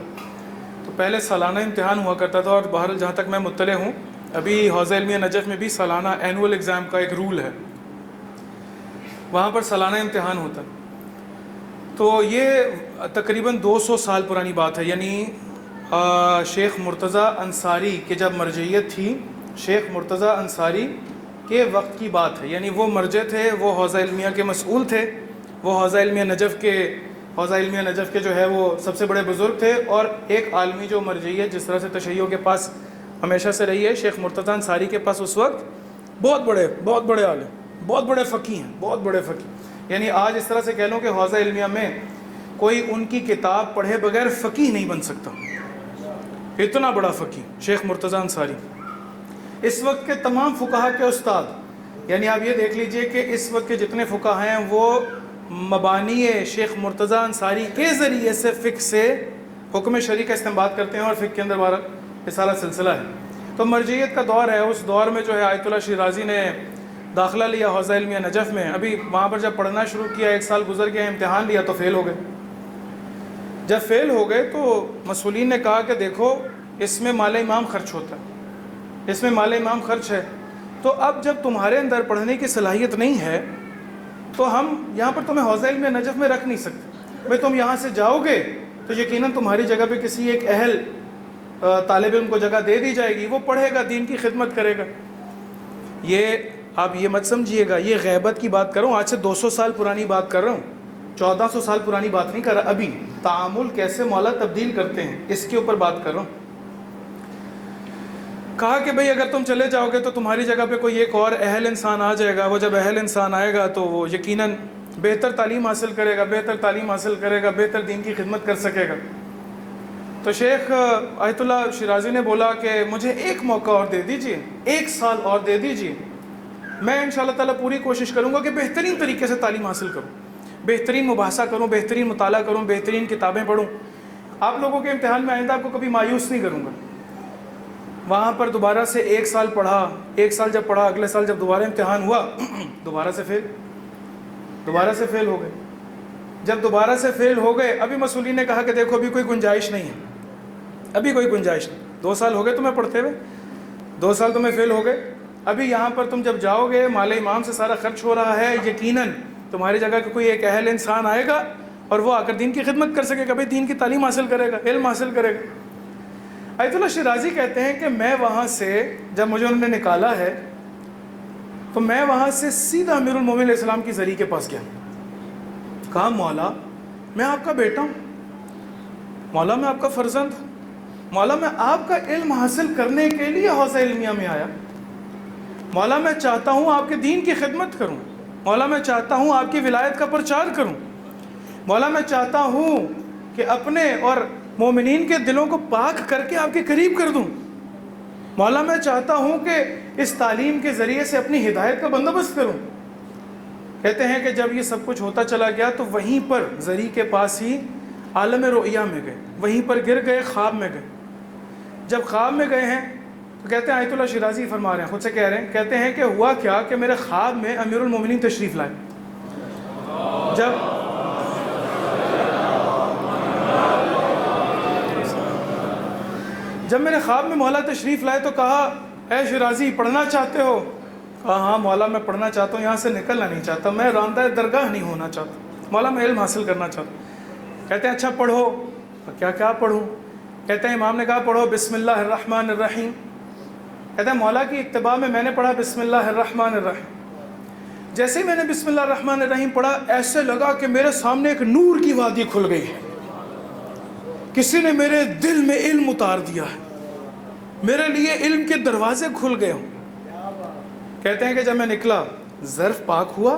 تو پہلے سالانہ امتحان ہوا کرتا تھا، اور بہرحال جہاں تک میں مطلع ہوں ابھی حوزہ علمیہ نجف میں بھی سالانہ اینول ایگزام کا ایک رول ہے، وہاں پر سالانہ امتحان ہوتا ہے۔ تو یہ تقریباً 200 سال پرانی بات ہے، یعنی شیخ مرتضیٰ انصاری کی جب مرجعیت تھی، شیخ مرتضیٰ انصاری کے وقت کی بات ہے، یعنی وہ مرجع تھے، وہ حوزہ علمیہ کے مسئول تھے، وہ حوزہ علمیہ نجف کے جو ہے وہ سب سے بڑے بزرگ تھے، اور ایک عالمی جو مرجعیت جس طرح سے تشیع کے پاس ہمیشہ سے رہی ہے، شیخ مرتضیٰ انصاری کے پاس اس وقت بہت بڑے عالم، بہت بڑے فقیہ، یعنی آج اس طرح سے کہہ لوں کہ حوزہ علمیہ میں کوئی ان کی کتاب پڑھے بغیر فقیہ نہیں بن سکتا، اتنا بڑا فقیہ شیخ مرتضیٰ انصاری، اس وقت کے تمام فقہا کے استاد۔ یعنی آپ یہ دیکھ لیجئے کہ اس وقت کے جتنے فقہا ہیں وہ مبانی شیخ مرتضیٰ انصاری کے ذریعے سے فقہ سے حکم شرعی کا استنباط کرتے ہیں، اور فقہ کے اندر یہ سارا سلسلہ ہے۔ تو مرجعیت کا دور ہے، اس دور میں جو ہے آیت اللہ شیرازی نے داخلہ لیا حوزہ علمیہ نجف میں۔ ابھی وہاں پر جب پڑھنا شروع کیا، ایک سال گزر گیا، امتحان لیا تو فیل ہو گئے۔ جب فیل ہو گئے تو مسئولین نے کہا کہ دیکھو اس میں مال امام خرچ ہوتا ہے، اس میں مال امام خرچ ہے، تو اب جب تمہارے اندر پڑھنے کی صلاحیت نہیں ہے تو ہم یہاں پر تمہیں حوزہ علمیہ نجف میں رکھ نہیں سکتے۔ بھئی تم یہاں سے جاؤ گے تو یقیناً تمہاری جگہ پہ کسی ایک اہل طالب علم کو جگہ دے دی جائے گی، وہ پڑھے گا، دین کی خدمت کرے گا۔ یہ آپ یہ مت سمجھیے گا یہ غیبت کی بات کر رہا ہوں، آج سے 200 سال پرانی بات کر رہا ہوں، 1400 سال پرانی بات نہیں کر رہا، ابھی تعامل کیسے مولا تبدیل کرتے ہیں اس کے اوپر بات کر رہا ہوں۔ کہا کہ بھئی اگر تم چلے جاؤ گے تو تمہاری جگہ پہ کوئی ایک اور اہل انسان آ جائے گا، وہ جب اہل انسان آئے گا تو وہ یقیناً بہتر تعلیم حاصل کرے گا، بہتر دین کی خدمت کر سکے گا۔ تو شیخ آیت اللہ شیرازی نے بولا کہ مجھے ایک موقع اور دے دیجئے، 1 سال اور دے دیجئے، میں انشاءاللہ تعالیٰ پوری کوشش کروں گا کہ بہترین طریقے سے تعلیم حاصل کروں، بہترین مباحثہ کروں، بہترین مطالعہ کروں، بہترین کتابیں پڑھوں، آپ لوگوں کے امتحان میں آئندہ آپ کو کبھی مایوس نہیں کروں گا۔ وہاں پر دوبارہ سے 1 سال پڑھا، 1 سال جب پڑھا، اگلے سال جب دوبارہ امتحان ہوا دوبارہ سے فیل ہو گئے۔ جب دوبارہ سے فیل ہو گئے، ابھی مسئولین نے کہا کہ دیکھو ابھی کوئی گنجائش نہیں ہے، ابھی کوئی گنجائش نہیں، 2 سال ہو گئے تمہیں پڑھتے ہوئے، 2 سال تمہیں فیل ہو گئے، ابھی یہاں پر تم جب جاؤ گے مال امام سے سارا خرچ ہو رہا ہے، یقیناً تمہاری جگہ کا کوئی ایک اہل انسان آئے گا اور وہ آ کر دین کی خدمت کر سکے گا، بھئی دین کی تعلیم حاصل کرے گا، علم حاصل کرے گا۔ آیت اللہ شیرازی کہتے ہیں کہ میں وہاں سے جب مجھے انہوں نے نکالا ہے تو میں وہاں سے سیدھا امیر المومنین علیہ السلام کی ذریعے کے پاس گیا، کہا مولا میں آپ کا بیٹا ہوں، مولا میں آپ کا فرزند ہوں، مولا میں آپ کا علم حاصل کرنے کے لیے حوزہ علمیہ میں آیا، مولا میں چاہتا ہوں آپ کے دین کی خدمت کروں، مولا میں چاہتا ہوں آپ کی ولایت کا پرچار کروں، مولا میں چاہتا ہوں کہ اپنے اور مومنین کے دلوں کو پاک کر کے آپ کے قریب کر دوں، مولا میں چاہتا ہوں کہ اس تعلیم کے ذریعے سے اپنی ہدایت کا بندوبست کروں۔ کہتے ہیں کہ جب یہ سب کچھ ہوتا چلا گیا تو وہیں پر زری کے پاس ہی عالم رؤیا میں گئے، وہیں پر گر گئے، خواب میں گئے۔ جب خواب میں گئے ہیں تو کہتے ہیں آیت اللہ شیرازی فرما رہے ہیں، خود سے کہہ رہے ہیں، کہتے ہیں کہ ہوا کیا کہ میرے خواب میں امیر المومنین تشریف لائے۔ جب میرے خواب میں مولا تشریف لائے تو کہا اے شیرازی پڑھنا چاہتے ہو؟ کہا ہاں مولا میں پڑھنا چاہتا ہوں، یہاں سے نکلنا نہیں چاہتا، میں راندہ درگاہ نہیں ہونا چاہتا، مولا میں علم حاصل کرنا چاہتا ہوں۔ کہتے ہیں اچھا پڑھو۔ کیا پڑھوں؟ کہتے ہیں امام نے کہا پڑھو بسم اللہ الرحمن الرحیم۔ کہتے ہیں مولا کی اتباع میں نے پڑھا بسم اللہ الرحمن الرحیم۔ جیسے ہی میں نے بسم اللہ الرحمن الرحیم پڑھا، ایسے لگا کہ میرے سامنے ایک نور کی وادی کھل گئی ہے، کسی نے میرے دل میں علم اتار دیا ہے، میرے لیے علم کے دروازے کھل گئے ہوں۔ کہتے ہیں کہ جب میں نکلا ظرف پاک ہوا،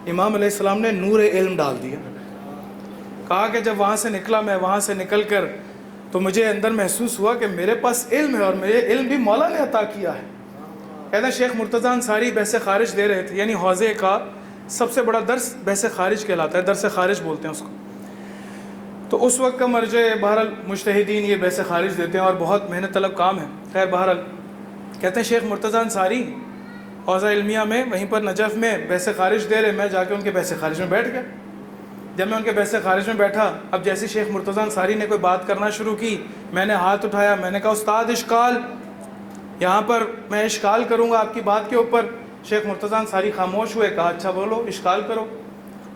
امام علیہ السلام نے نور علم ڈال دیا۔ کہا کہ جب وہاں سے نکلا، میں وہاں سے نکل کر تو مجھے اندر محسوس ہوا کہ میرے پاس علم ہے اور میرے علم بھی مولا نے عطا کیا ہے۔ کہتے ہیں شیخ مرتضیٰ انصاری بحث خارج دے رہے تھے، یعنی حوزے کا سب سے بڑا درس بحث خارج کہلاتا ہے، درس خارج بولتے ہیں اس کو۔ تو اس وقت کا مرجع بہرحال مجتہدین یہ بحث خارج دیتے ہیں اور بہت محنت طلب کام ہے۔ خیر بہرحال کہتے ہیں شیخ مرتضیٰ انصاری حوزہ علمیہ میں وہیں پر نجف میں بحث خارج دے رہے، میں جا کے ان کے بحث خارج میں بیٹھ گیا۔ جب میں ان کے بحث خارج میں بیٹھا، اب جیسے شیخ مرتضیٰ انصاری نے کوئی بات کرنا شروع کی، میں نے ہاتھ اٹھایا، میں نے کہا استاد اشکال، یہاں پر میں اشکال کروں گا آپ کی بات کے اوپر۔ شیخ مرتضیٰ انصاری خاموش ہوئے، کہا اچھا بولو اشکال کرو۔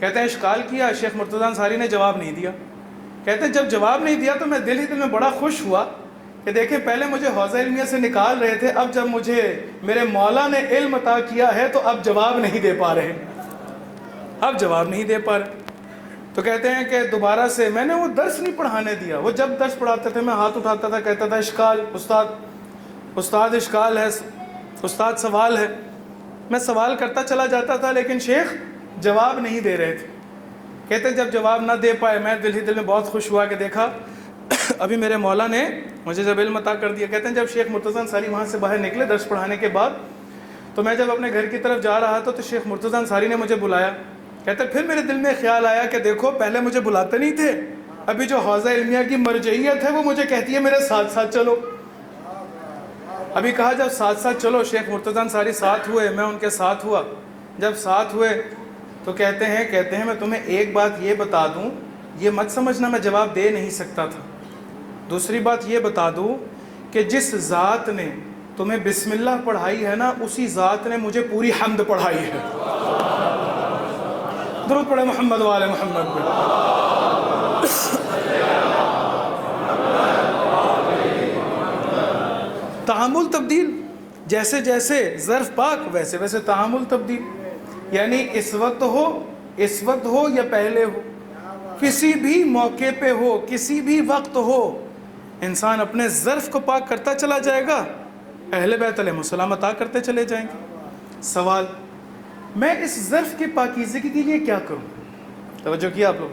کہتے ہیں اشکال کیا، شیخ مرتضیٰ انصاری نے جواب نہیں دیا۔ کہتے ہیں جب جواب نہیں دیا تو میں دل ہی دل میں بڑا خوش ہوا کہ دیکھیں پہلے مجھے حوزہ علمیہ سے نکال رہے تھے، اب جب مجھے میرے مولا نے علم عطا کیا ہے تو اب جواب نہیں دے پا رہے، اب جواب نہیں دے پا رہے۔ تو کہتے ہیں کہ دوبارہ سے میں نے وہ درس نہیں پڑھانے دیا، وہ جب درس پڑھاتے تھے میں ہاتھ اٹھاتا تھا، کہتا تھا اشکال استاد اشکال ہے، استاد سوال ہے۔ میں سوال کرتا چلا جاتا تھا لیکن شیخ جواب نہیں دے رہے تھے۔ کہتے ہیں جب جواب نہ دے پائے میں دل ہی دل میں بہت خوش ہوا کہ دیکھا ابھی میرے مولا نے مجھے جب علم عطا کر دیا۔ کہتے ہیں جب شیخ مرتضیٰ انصاری وہاں سے باہر نکلے درس پڑھانے کے بعد، تو میں جب اپنے گھر کی طرف جا رہا تھا تو شیخ مرتضیٰ انصاری نے مجھے بلایا۔ کہتے ہیں پھر میرے دل میں خیال آیا کہ دیکھو پہلے مجھے بلاتے نہیں تھے، ابھی جو حوزہ علمیہ کی مرجعیت ہے وہ مجھے کہتی ہے میرے ساتھ ساتھ چلو۔ ابھی کہا جب ساتھ ساتھ چلو، شیخ مرتضیٰ انصاری ساتھ ہوئے، میں ان کے ساتھ ہوا۔ جب ساتھ ہوئے تو کہتے ہیں میں تمہیں ایک بات یہ بتا دوں، یہ مت سمجھنا میں جواب دے نہیں سکتا تھا۔ دوسری بات یہ بتا دوں کہ جس ذات نے تمہیں بسم اللہ پڑھائی ہے نا، اسی ذات نے مجھے پوری حمد پڑھائی ہے۔ درود پڑھے محمد والے محمد پہ۔ تعامل تبدیل، جیسے جیسے ظرف پاک ویسے ویسے تعامل تبدیل، یعنی اس وقت ہو یا پہلے ہو، کسی بھی موقع پہ ہو، کسی بھی وقت ہو، انسان اپنے ظرف کو پاک کرتا چلا جائے گا، اہل بیت علیہ السلام عطا کرتے چلے جائیں گے۔ سوال، میں اس ظرف کی پاکیزگی کے لیے کیا کروں؟ توجہ کیا آپ لوگ؟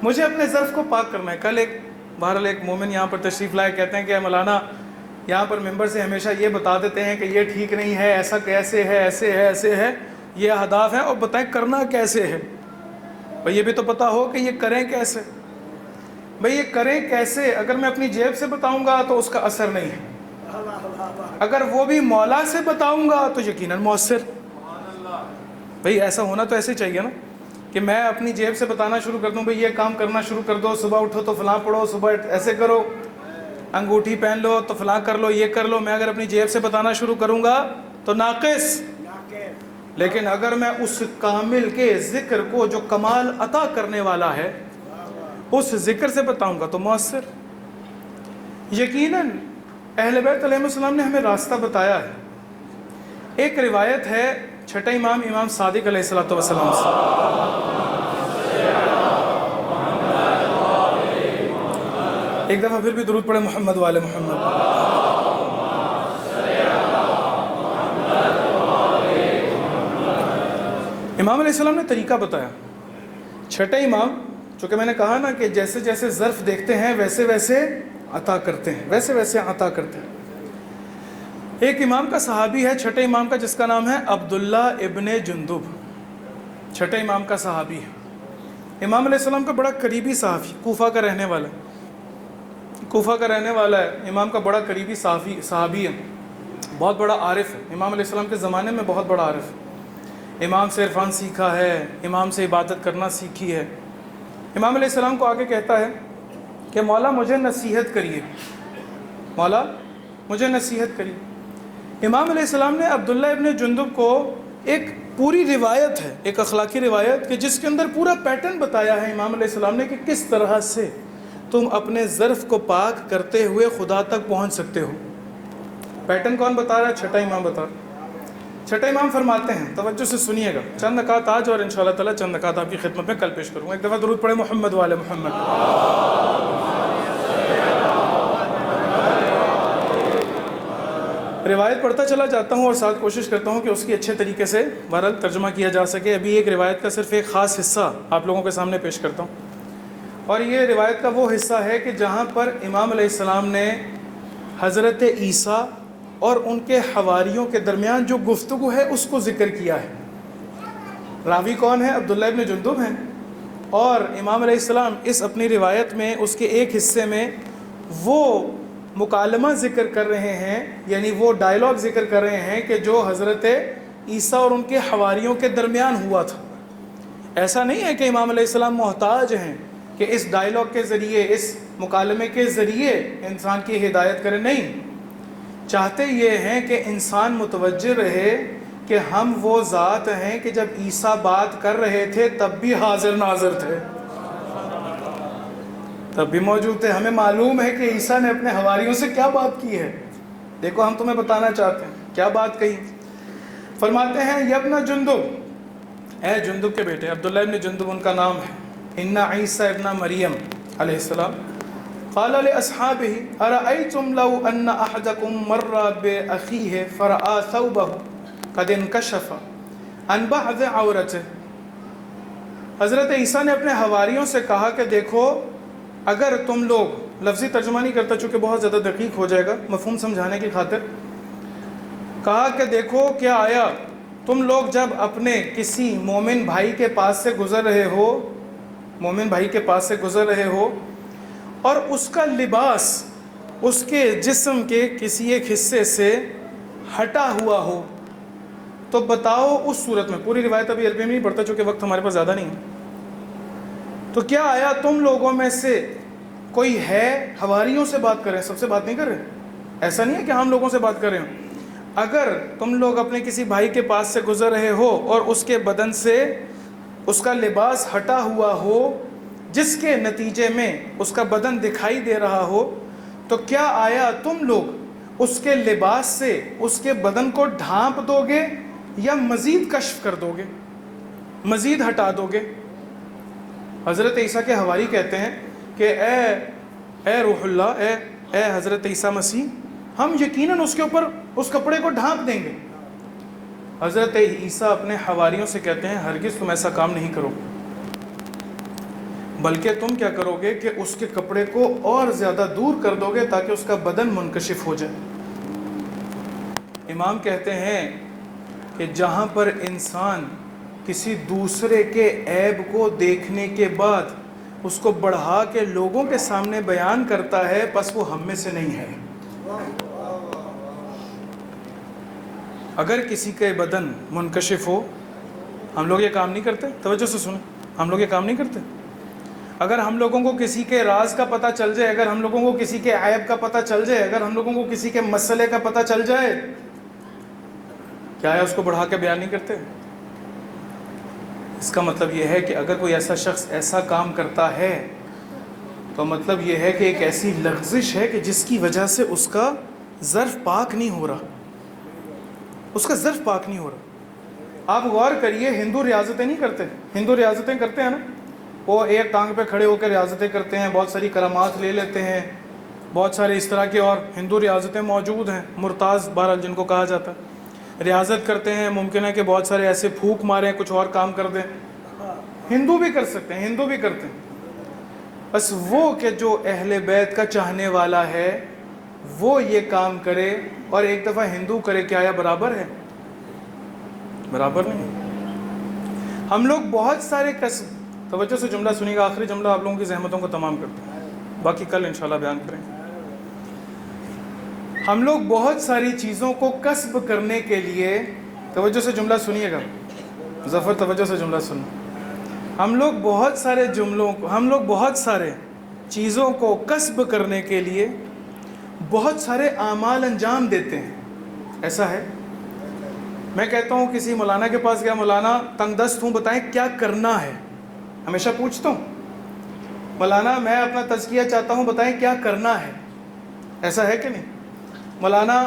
مجھے اپنے ظرف کو پاک کرنا ہے۔ کل بہرحال ایک مومن یہاں پر تشریف لائے، کہتے ہیں کہ مولانا یہاں پر ممبر سے ہمیشہ یہ بتاتے ہیں کہ یہ ٹھیک نہیں ہے، ایسا کیسے ہے، ایسے ہے، یہ اہداف ہیں، اور بتائیں کرنا کیسے ہے۔ بھئی یہ بھی تو پتا ہو کہ یہ کریں کیسے۔ بھئی یہ کریں کیسے اگر میں اپنی جیب سے بتاؤں گا تو اس کا اثر نہیں ہے، اگر وہ بھی مولا سے بتاؤں گا تو یقیناً مؤثر۔ بھئی ایسا ہونا تو ایسے چاہیے نا کہ میں اپنی جیب سے بتانا شروع کر دوں، بھئی یہ کام کرنا شروع کر دو، صبح اٹھو تو فلاں پڑھو، صبح ایسے کرو، انگوٹھی پہن لو تو فلاں کر لو، یہ کر لو۔ میں اگر اپنی جیب سے بتانا شروع کروں گا تو ناقص، لیکن اگر میں اس کامل کے ذکر کو جو کمال عطا کرنے والا ہے اس ذکر سے بتاؤں گا تو مؤثر۔ یقیناً اہل بیت علیہ السلام نے ہمیں راستہ بتایا ہے۔ ایک روایت ہے چھٹے امام صادق علیہ السلام سے، ایک دفعہ پھر بھی درود پڑھے محمد والے محمد۔ امام علیہ السلام نے طریقہ بتایا۔ چھٹے امام، چونکہ میں نے کہا نا کہ جیسے جیسے ظرف دیکھتے ہیں ویسے ویسے عطا کرتے ہیں، ویسے ویسے عطا کرتے ہیں۔ ایک امام کا صحابی ہے چھٹے امام کا، جس کا نام ہے عبداللہ ابن جندب، چھٹے امام کا صحابی ہے۔ امام علیہ السلام کا بڑا قریبی صحابی، کوفہ کا رہنے والا ہے، کوفہ کا رہنے والا ہے، امام کا بڑا قریبی صحابی ہے، بہت بڑا عارف ہے، امام علیہ السلام کے زمانے میں بہت بڑا عارف ہے، امام سے عرفان سیکھا ہے، امام سے عبادت کرنا سیکھی ہے۔ امام علیہ السلام کو آگے کہتا ہے کہ مولا مجھے نصیحت کریے، مولا مجھے نصیحت کری۔ امام علیہ السلام نے عبداللہ ابن جندب کو ایک پوری روایت ہے، ایک اخلاقی روایت کہ جس کے اندر پورا پیٹرن بتایا ہے امام علیہ السلام نے کہ کس طرح سے تم اپنے ظرف کو پاک کرتے ہوئے خدا تک پہنچ سکتے ہو۔ پیٹرن کون بتا رہا ہے؟ چھٹا امام بتا رہا ہے۔ چھٹا امام فرماتے ہیں، توجہ سے سنیے گا، چند نکات آج اور انشاءاللہ تعالی چند نکات آپ کی خدمت میں کل پیش کروں گا۔ ایک دفعہ درود پڑھے محمد والے محمد۔ روایت پڑھتا چلا جاتا ہوں اور ساتھ کوشش کرتا ہوں کہ اس کی اچھے طریقے سے بہرحال ترجمہ کیا جا سکے۔ ابھی ایک روایت کا صرف ایک خاص حصہ آپ لوگوں کے سامنے پیش کرتا ہوں، اور یہ روایت کا وہ حصہ ہے کہ جہاں پر امام علیہ السلام نے حضرت عیسیٰ اور ان کے حواریوں کے درمیان جو گفتگو ہے اس کو ذکر کیا ہے۔ راوی کون ہے؟ عبداللہ ابن جندب ہیں، اور امام علیہ السلام اس اپنی روایت میں اس کے ایک حصے میں وہ مکالمہ ذکر کر رہے ہیں، یعنی وہ ڈائلاگ ذکر کر رہے ہیں کہ جو حضرت عیسیٰ اور ان کے حواریوں کے درمیان ہوا تھا۔ ایسا نہیں ہے کہ امام علیہ السلام محتاج ہیں کہ اس ڈائلاگ کے ذریعے، اس مکالمے کے ذریعے انسان کی ہدایت کریں، نہیں، چاہتے یہ ہیں کہ انسان متوجہ رہے کہ ہم وہ ذات ہیں کہ جب عیسیٰ بات کر رہے تھے تب بھی حاضر ناظر تھے، تب بھی موجود تھے۔ ہمیں معلوم ہے کہ عیسیٰ نے اپنے حواریوں سے کیا بات کی ہے، دیکھو ہم تمہیں بتانا چاہتے ہیں کیا بات کہی۔ فرماتے ہیں یبن جندب، اے جندب کے بیٹے، عبداللہ ابن جندب ان کا نام ہے، ان عیسیٰ ابن مریم علیہ السلام قال لاصحابہ ارأیتم لو ان احدکم مر باخیہ فرآ ثوبہ قد انکشف عن بعض عورتہ۔ حضرت عیسیٰ نے اپنے حواریوں سے کہا کہ دیکھو اگر تم لوگ، لفظی ترجمہ نہیں کرتا چونکہ بہت زیادہ دقیق ہو جائے گا، مفہوم سمجھانے کی خاطر کہا کہ دیکھو کیا آیا تم لوگ جب اپنے کسی مومن بھائی کے پاس سے گزر رہے ہو، مومن بھائی کے پاس سے گزر رہے ہو اور اس کا لباس اس کے جسم کے کسی ایک حصے سے ہٹا ہوا ہو، تو بتاؤ اس صورت میں، پوری روایت ابھی عربی میں نہیں پڑھتا چونکہ وقت ہمارے پاس زیادہ نہیں ہے، تو کیا آیا تم لوگوں میں سے کوئی ہے، حواریوں سے بات کر رہے ہیں، سب سے بات نہیں کر رہے ہیں، ایسا نہیں ہے کہ ہم لوگوں سے بات کر رہے ہیں، اگر تم لوگ اپنے کسی بھائی کے پاس سے گزر رہے ہو اور اس کے بدن سے اس کا لباس ہٹا ہوا ہو جس کے نتیجے میں اس کا بدن دکھائی دے رہا ہو، تو کیا آیا تم لوگ اس کے لباس سے اس کے بدن کو ڈھانپ دو گے یا مزید کشف کر دو گے، مزید ہٹا دو گے؟ حضرت عیسیٰ کے حواری کہتے ہیں کہ اے روح اللہ، اے حضرت عیسیٰ مسیح، ہم یقیناً اس کے اوپر اس کپڑے کو ڈھانپ دیں گے۔ حضرت عیسیٰ اپنے حواریوں سے کہتے ہیں ہرگز تم ایسا کام نہیں کرو، بلکہ تم کیا کرو گے کہ اس کے کپڑے کو اور زیادہ دور کر دو گے تاکہ اس کا بدن منکشف ہو جائے۔ امام کہتے ہیں کہ جہاں پر انسان کسی دوسرے کے عیب کو دیکھنے کے بعد اس کو بڑھا کے لوگوں کے سامنے بیان کرتا ہے، پس وہ ہم میں سے نہیں ہے۔ اگر کسی کے بدن منکشف ہو، ہم لوگ یہ کام نہیں کرتے، توجہ سے سنیں، ہم لوگ یہ کام نہیں کرتے۔ اگر ہم لوگوں کو کسی کے راز کا پتہ چل جائے، اگر ہم لوگوں کو کسی کے عیب کا پتہ چل جائے، اگر ہم لوگوں کو کسی کے مسئلے کا پتہ چل جائے، کیا ہے اس کو بڑھا کے بیان نہیں کرتے؟ اس کا مطلب یہ ہے کہ اگر کوئی ایسا شخص ایسا کام کرتا ہے تو مطلب یہ ہے کہ ایک ایسی لغزش ہے کہ جس کی وجہ سے اس کا ظرف پاک نہیں ہو رہا، اس کا ظرف پاک نہیں ہو رہا۔ آپ غور کریے، ہندو ریاضتیں نہیں کرتے، ہندو ریاضتیں کرتے ہیں نا، وہ ایک ٹانگ پہ کھڑے ہو کے ریاضتیں کرتے ہیں، بہت ساری کرامات لے لیتے ہیں، بہت سارے اس طرح کی اور ہندو ریاضتیں موجود ہیں، مرتاز بہرحال جن کو کہا جاتا ہے، ریاضت کرتے ہیں، ممکن ہے کہ بہت سارے ایسے پھونک ماریں، کچھ اور کام کر دیں، ہندو بھی کر سکتے ہیں، ہندو بھی کرتے ہیں۔ بس وہ کہ جو اہل بیت کا چاہنے والا ہے وہ یہ کام کرے اور ایک دفعہ ہندو کرے، کیا یہ برابر ہے؟ برابر نہیں۔ ہم لوگ بہت سارے کسب، توجہ سے جملہ سنیے گا، آخری جملہ آپ لوگوں کی زحمتوں کو تمام کرتے ہیں، باقی کل انشاءاللہ بیان کریں گے۔ ہم لوگ بہت ساری چیزوں کو کسب کرنے کے لیے، توجہ سے جملہ سنیے گا ظفر، توجہ سے جملہ سنیں، ہم لوگ بہت سارے چیزوں کو کسب کرنے کے لیے بہت سارے اعمال انجام دیتے ہیں. ایسا ہے میں کہتا ہوں کسی مولانا کے پاس گیا, مولانا تنگ دست ہوں, بتائیں کیا کرنا ہے. ہمیشہ پوچھتا ہوں مولانا میں اپنا تزکیہ چاہتا ہوں, بتائیں کیا کرنا ہے. ایسا ہے کہ نہیں؟ مولانا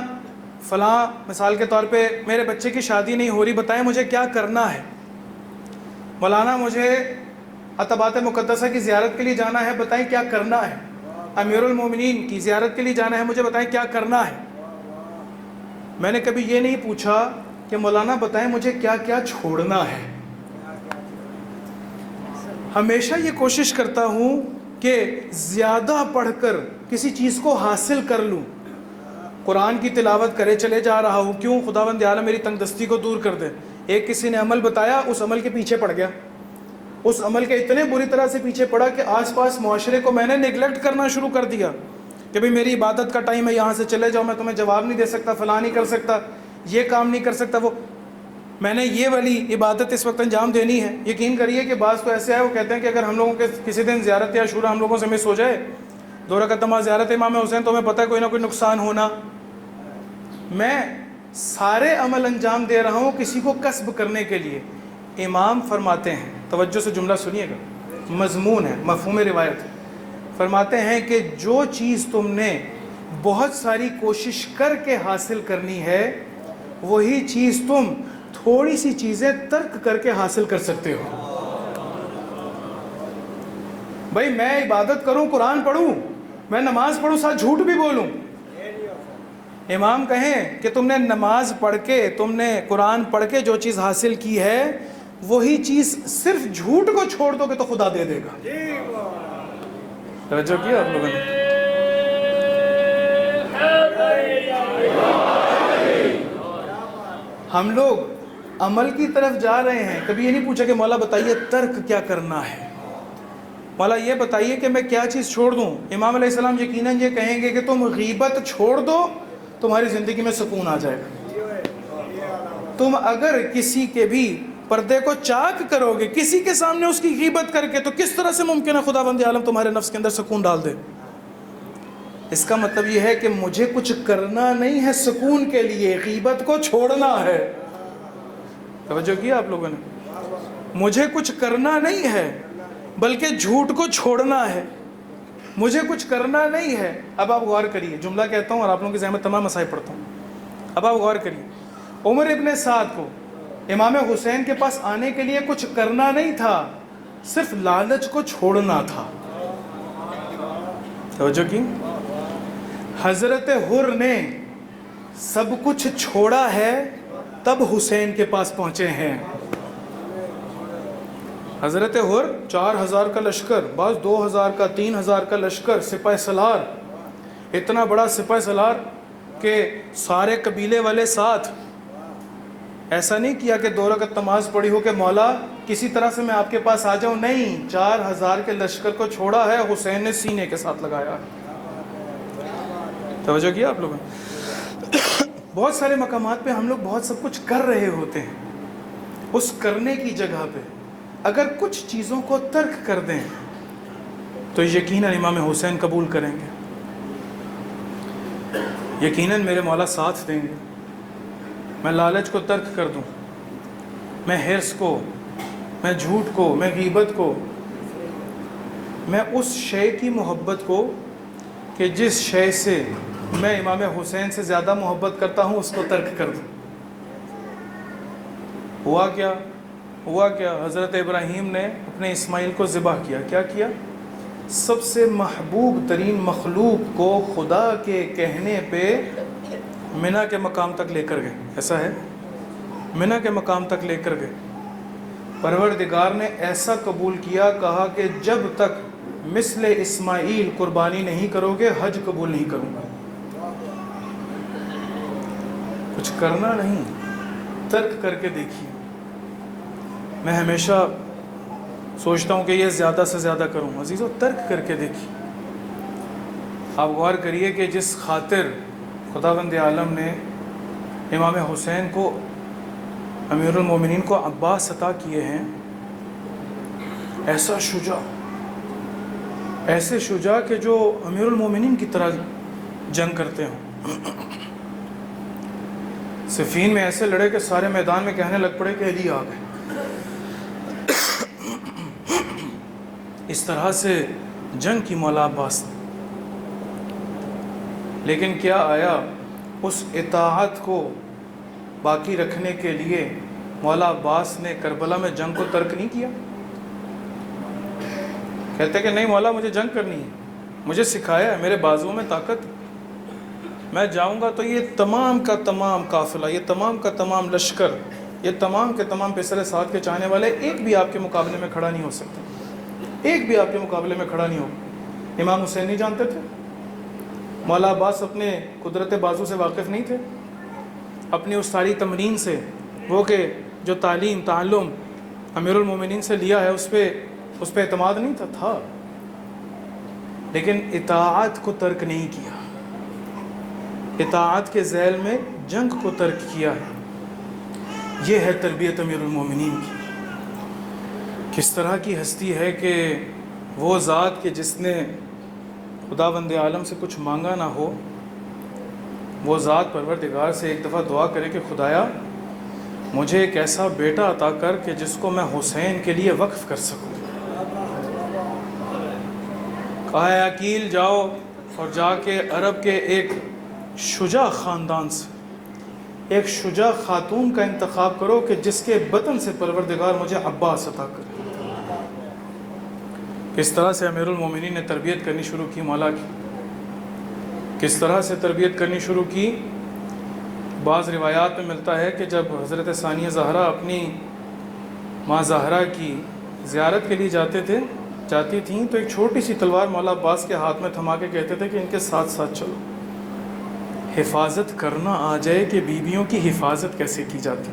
فلاں مثال کے طور پہ میرے بچے کی شادی نہیں ہو رہی, بتائیں مجھے کیا کرنا ہے. مولانا مجھے عتبات مقدسہ کی زیارت کے لیے جانا ہے, بتائیں کیا کرنا ہے. امیر المومنین کی زیارت کے لیے جانا ہے, مجھے بتائیں کیا کرنا ہے. میں نے کبھی یہ نہیں پوچھا کہ مولانا بتائیں مجھے کیا کیا چھوڑنا ہے. ہمیشہ یہ کوشش کرتا ہوں کہ زیادہ پڑھ کر کسی چیز کو حاصل کر لوں. قرآن کی تلاوت کرے چلے جا رہا ہوں, کیوں؟ خداوند اعلیٰ میری تنگ دستی کو دور کر دے. ایک کسی نے عمل بتایا, اس عمل کے پیچھے پڑ گیا, اس عمل کے اتنے بری طرح سے پیچھے پڑا کہ آس پاس معاشرے کو میں نے نیگلیکٹ کرنا شروع کر دیا کہ بھئی میری عبادت کا ٹائم ہے, یہاں سے چلے جاؤ, میں تمہیں جواب نہیں دے سکتا, فلاں نہیں کر سکتا, یہ کام نہیں کر سکتا. وہ میں نے یہ والی عبادت اس وقت انجام دینی ہے. یقین کریے کہ بعض تو ایسے ہے, وہ کہتے ہیں کہ اگر ہم لوگوں کے کسی دن زیارت یا عاشورہ ہم لوگوں سے مس ہو جائے, 2 رکعت نماز زیارت امام حسین, تو ہمیں پتہ ہے کوئی نہ کوئی نقصان ہونا. میں سارے عمل انجام دے رہا ہوں کسی کو کسب کرنے کے لیے. امام فرماتے ہیں, توجہ سے جملہ سنیے گا, مضمون ہے, مفہوم روایت. فرماتے ہیں کہ جو چیز تم نے بہت ساری کوشش کر کے حاصل کرنی ہے, وہی چیز تم تھوڑی سی چیزیں ترک کر کے حاصل کر سکتے ہو. بھائی میں عبادت کروں, قرآن پڑھوں, میں نماز پڑھوں, ساتھ جھوٹ بھی بولوں, امام کہیں کہ تم نے نماز پڑھ کے, تم نے قرآن پڑھ کے جو چیز حاصل کی ہے, وہی چیز صرف جھوٹ کو چھوڑ دو گے تو خدا دے دے گا. توجہ کیا آپ لوگوں نے؟ ہم لوگ عمل کی طرف جا رہے ہیں, کبھی یہ نہیں پوچھا کہ مولا بتائیے ترک کیا کرنا ہے, مولا یہ بتائیے کہ میں کیا چیز چھوڑ دوں. امام علیہ السلام یقیناً یہ کہیں گے کہ تم غیبت چھوڑ دو, تمہاری زندگی میں سکون آ جائے گا. تم اگر کسی کے بھی پردے کو چاک کرو گے, کسی کے سامنے اس کی غیبت کر کے, تو کس طرح سے ممکن ہے خداوند عالم تمہارے نفس کے اندر سکون ڈال دے. اس کا مطلب یہ ہے کہ مجھے کچھ کرنا نہیں ہے سکون کے لیے, غیبت کو چھوڑنا ہے. توجہ کیا آپ لوگوں نے؟ مجھے کچھ کرنا نہیں ہے بلکہ جھوٹ کو چھوڑنا ہے, مجھے کچھ کرنا نہیں ہے. اب آپ غور کریے, جملہ کہتا ہوں اور آپ لوگوں کی ذہن تمام مسائل پڑھتا ہوں. اب آپ غور کریے, عمر ابن سعد کو امام حسین کے پاس آنے کے لیے کچھ کرنا نہیں تھا, صرف لالچ کو چھوڑنا تھا. توجہ کی؟ حضرت حر نے سب کچھ چھوڑا ہے تب حسین کے پاس پہنچے ہیں. حضرت حر 4000 کا لشکر, بعض 2000 کا, 3000 کا لشکر, سپہ سالار, اتنا بڑا سپہ سالار کہ سارے قبیلے والے ساتھ. ایسا نہیں کیا کہ 2 رکعت نماز پڑھی ہو کہ مولا کسی طرح سے میں آپ کے پاس آ جاؤں, نہیں, 4000 کے لشکر کو چھوڑا ہے, حسین نے سینے کے ساتھ لگایا. توجہ کیا آپ لوگوں نے؟ بہت سارے مقامات پہ ہم لوگ بہت سب کچھ کر رہے ہوتے ہیں, اس کرنے کی جگہ پہ اگر کچھ چیزوں کو ترک کر دیں تو یقیناً امام حسین قبول کریں گے, یقیناً میرے مولا ساتھ دیں گے. میں لالچ کو ترک کر دوں, میں حرص کو, میں جھوٹ کو, میں غیبت کو, میں اس شے کی محبت کو کہ جس شے سے میں امام حسین سے زیادہ محبت کرتا ہوں, اس کو ترک کر دوں. ہوا کیا حضرت ابراہیم نے اپنے اسماعیل کو ذبح کیا. کیا کیا؟ سب سے محبوب ترین مخلوق کو خدا کے کہنے پہ منی کے مقام تک لے کر گئے. ایسا ہے, منی کے مقام تک لے کر گئے. پروردگار نے ایسا قبول کیا, کہا کہ جب تک مثل اسماعیل قربانی نہیں کرو گے حج قبول نہیں کروں گا. کچھ کرنا نہیں, ترک کر کے دیکھیے. میں ہمیشہ سوچتا ہوں کہ یہ زیادہ سے زیادہ کروں. عزیزو ترک کر کے دیکھیے. آپ غور کریے کہ جس خاطر خداوند عالم نے امام حسین کو, امیر المومنین کو عباس عطا کیے ہیں, ایسے شجاع کہ جو امیر المومنین کی طرح جنگ کرتے ہوں۔ صفین میں ایسے لڑے کہ سارے میدان میں کہنے لگ پڑے کہ علی آ گئے۔ اس طرح سے جنگ کی مولا عباس نے، لیکن کیا آیا اس اطاعت کو باقی رکھنے کے لیے مولا عباس نے کربلا میں جنگ کو ترک نہیں کیا؟ کہتے کہ نہیں مولا مجھے جنگ کرنی ہے، مجھے سکھایا ہے، میرے بازوؤں میں طاقت، میں جاؤں گا تو یہ تمام کا تمام قافلہ، یہ تمام کا تمام لشکر، یہ تمام کے تمام پسر سعد کے چاہنے والے ایک بھی آپ کے مقابلے میں کھڑا نہیں ہو سکتے، ایک بھی آپ کے مقابلے میں کھڑا نہیں ہوگا۔ امام حسین نہیں جانتے تھے؟ مولا عباس اپنے قدرت بازو سے واقف نہیں تھے؟ اپنی اس ساری تمرین سے، وہ کہ جو تعلیم تعلم امیر المومنین سے لیا ہے اس پہ اعتماد نہیں تھا، لیکن اطاعت کو ترک نہیں کیا، اطاعت کے ذیل میں جنگ کو ترک کیا ہے۔ یہ ہے تربیت امیر المومنین کی۔ کس طرح کی ہستی ہے کہ وہ ذات کہ جس نے خداوند عالم سے کچھ مانگا نہ ہو، وہ ذات پروردگار سے ایک دفعہ دعا کرے کہ خدایا مجھے ایک ایسا بیٹا عطا کر کہ جس کو میں حسین کے لیے وقف کر سکوں۔ کہا ہے عقیل جاؤ اور جا کے عرب کے ایک شجاع خاندان سے ایک شجاع خاتون کا انتخاب کرو کہ جس کے بطن سے پروردگار مجھے عباس عطا کرے۔ کس طرح سے امیر المومنین نے تربیت کرنی شروع کی مولا کی، کس طرح سے تربیت کرنی شروع کی۔ بعض روایات میں ملتا ہے کہ جب حضرت ثانیہ زہرا اپنی ماں زہرا کی زیارت کے لیے جاتی تھیں تو ایک چھوٹی سی تلوار مولا عباس کے ہاتھ میں تھما کے کہتے تھے کہ ان کے ساتھ ساتھ چلو، حفاظت کرنا آ جائے کہ بیویوں کی حفاظت کیسے کی جاتی۔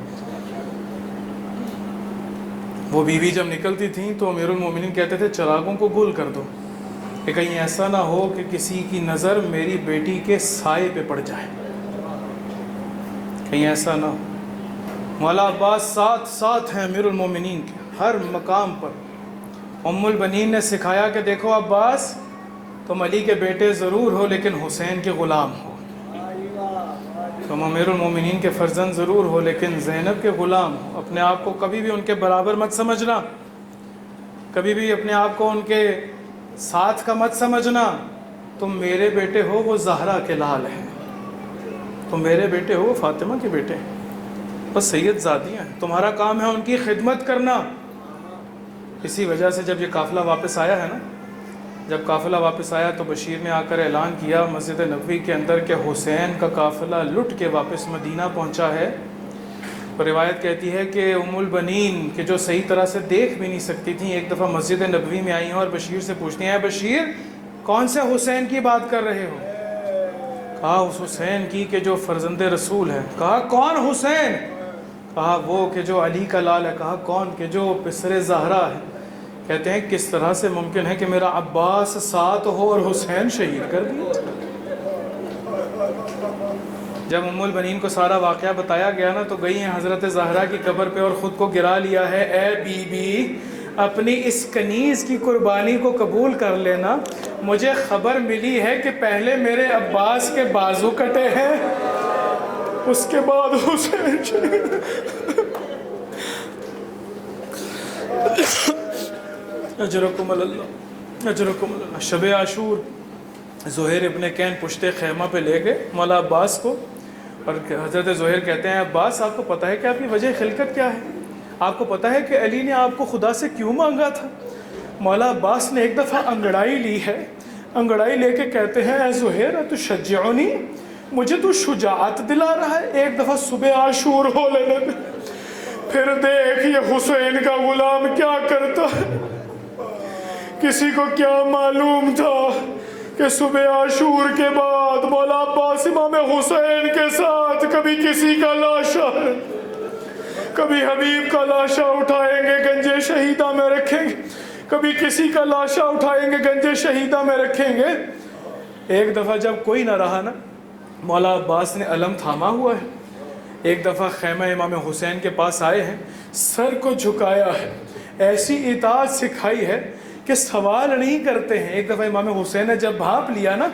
وہ بیوی جب نکلتی تھیں تو امیر المومنین کہتے تھے چراغوں کو گول کر دو کہ کہیں ایسا نہ ہو کہ کسی کی نظر میری بیٹی کے سائے پہ پڑ جائے، کہیں ایسا نہ ہو۔ مولا عباس ساتھ ہیں امیر المومنین کے ہر مقام پر۔ ام البنین نے سکھایا کہ دیکھو عباس تم علی کے بیٹے ضرور ہو لیکن حسین کے غلام ہو، تم امیر المومنین کے فرزند ضرور ہو لیکن زینب کے غلام ہو۔ اپنے آپ کو کبھی بھی ان کے برابر مت سمجھنا، کبھی بھی اپنے آپ کو ان کے ساتھ کا مت سمجھنا۔ تم میرے بیٹے ہو، وہ زہرا کے لال ہیں، تم میرے بیٹے ہو، وہ فاطمہ کے بیٹے ہیں، بس سید زادیاں ہیں، تمہارا کام ہے ان کی خدمت کرنا۔ اسی وجہ سے جب یہ قافلہ واپس آیا ہے نا، جب قافلہ واپس آیا تو بشیر نے آ کر اعلان کیا مسجد نبوی کے اندر کہ حسین کا قافلہ لٹ کے واپس مدینہ پہنچا ہے۔ اور روایت کہتی ہے کہ ام البنین کہ جو صحیح طرح سے دیکھ بھی نہیں سکتی تھیں ایک دفعہ مسجد نبوی میں آئی ہیں اور بشیر سے پوچھتی ہیں بشیر کون سے حسین کی بات کر رہے ہو؟ کہا اس حسین کی کہ جو فرزند رسول ہے۔ کہا کون حسین؟ کہا وہ کہ جو علی کا لال ہے۔ کہا کون؟ کہ جو پسر زہرا ہے۔ کہتے ہیں کس طرح سے ممکن ہے کہ میرا عباس ساتھ ہو اور حسین شہید کر دیا؟ جب ام البنین کو سارا واقعہ بتایا گیا نا تو گئی ہیں حضرت زہرا کی قبر پہ اور خود کو گرا لیا ہے، اے بی بی اپنی اس کنیز کی قربانی کو قبول کر لینا، مجھے خبر ملی ہے کہ پہلے میرے عباس کے بازو کٹے ہیں اس کے بعد حسین شہید۔ اجرکم اللہ اجرکم اللہ۔ شب عاشور زہیر ابن کین پشت خیمہ پہ لے گئے مولا عباس کو، اور حضرت زہیر کہتے ہیں عباس آپ کو پتہ ہے کہ آپ کی وجہ خلقت کیا ہے؟ آپ کو پتہ ہے کہ علی نے آپ کو خدا سے کیوں مانگا تھا؟ مولا عباس نے ایک دفعہ انگڑائی لی ہے، انگڑائی لے کے کہتے ہیں اے زہیر تشجعنی، مجھے تو شجاعت دلا رہا ہے، ایک دفعہ صبح عاشور ہو لینے دے، پھر دیکھ یہ حسین کا غلام کیا کرتا ہے۔ کسی کو کیا معلوم تھا کہ صبح عاشور کے بعد مولا عباس امام حسین کے ساتھ کبھی کسی کا لاشا، کبھی حبیب کا لاشا اٹھائیں گے گنج شہیدہ میں رکھیں گے، کبھی کسی کا لاشا اٹھائیں گے گنج شہیدہ میں رکھیں گے۔ ایک دفعہ جب کوئی نہ رہا نا، مولا عباس نے علم تھاما ہوا ہے، ایک دفعہ خیمہ امام حسین کے پاس آئے ہیں، سر کو جھکایا ہے، ایسی اطاعت سکھائی ہے کہ سوال نہیں کرتے ہیں۔ ایک دفعہ امام حسین نے جب بھاپ لیا نا،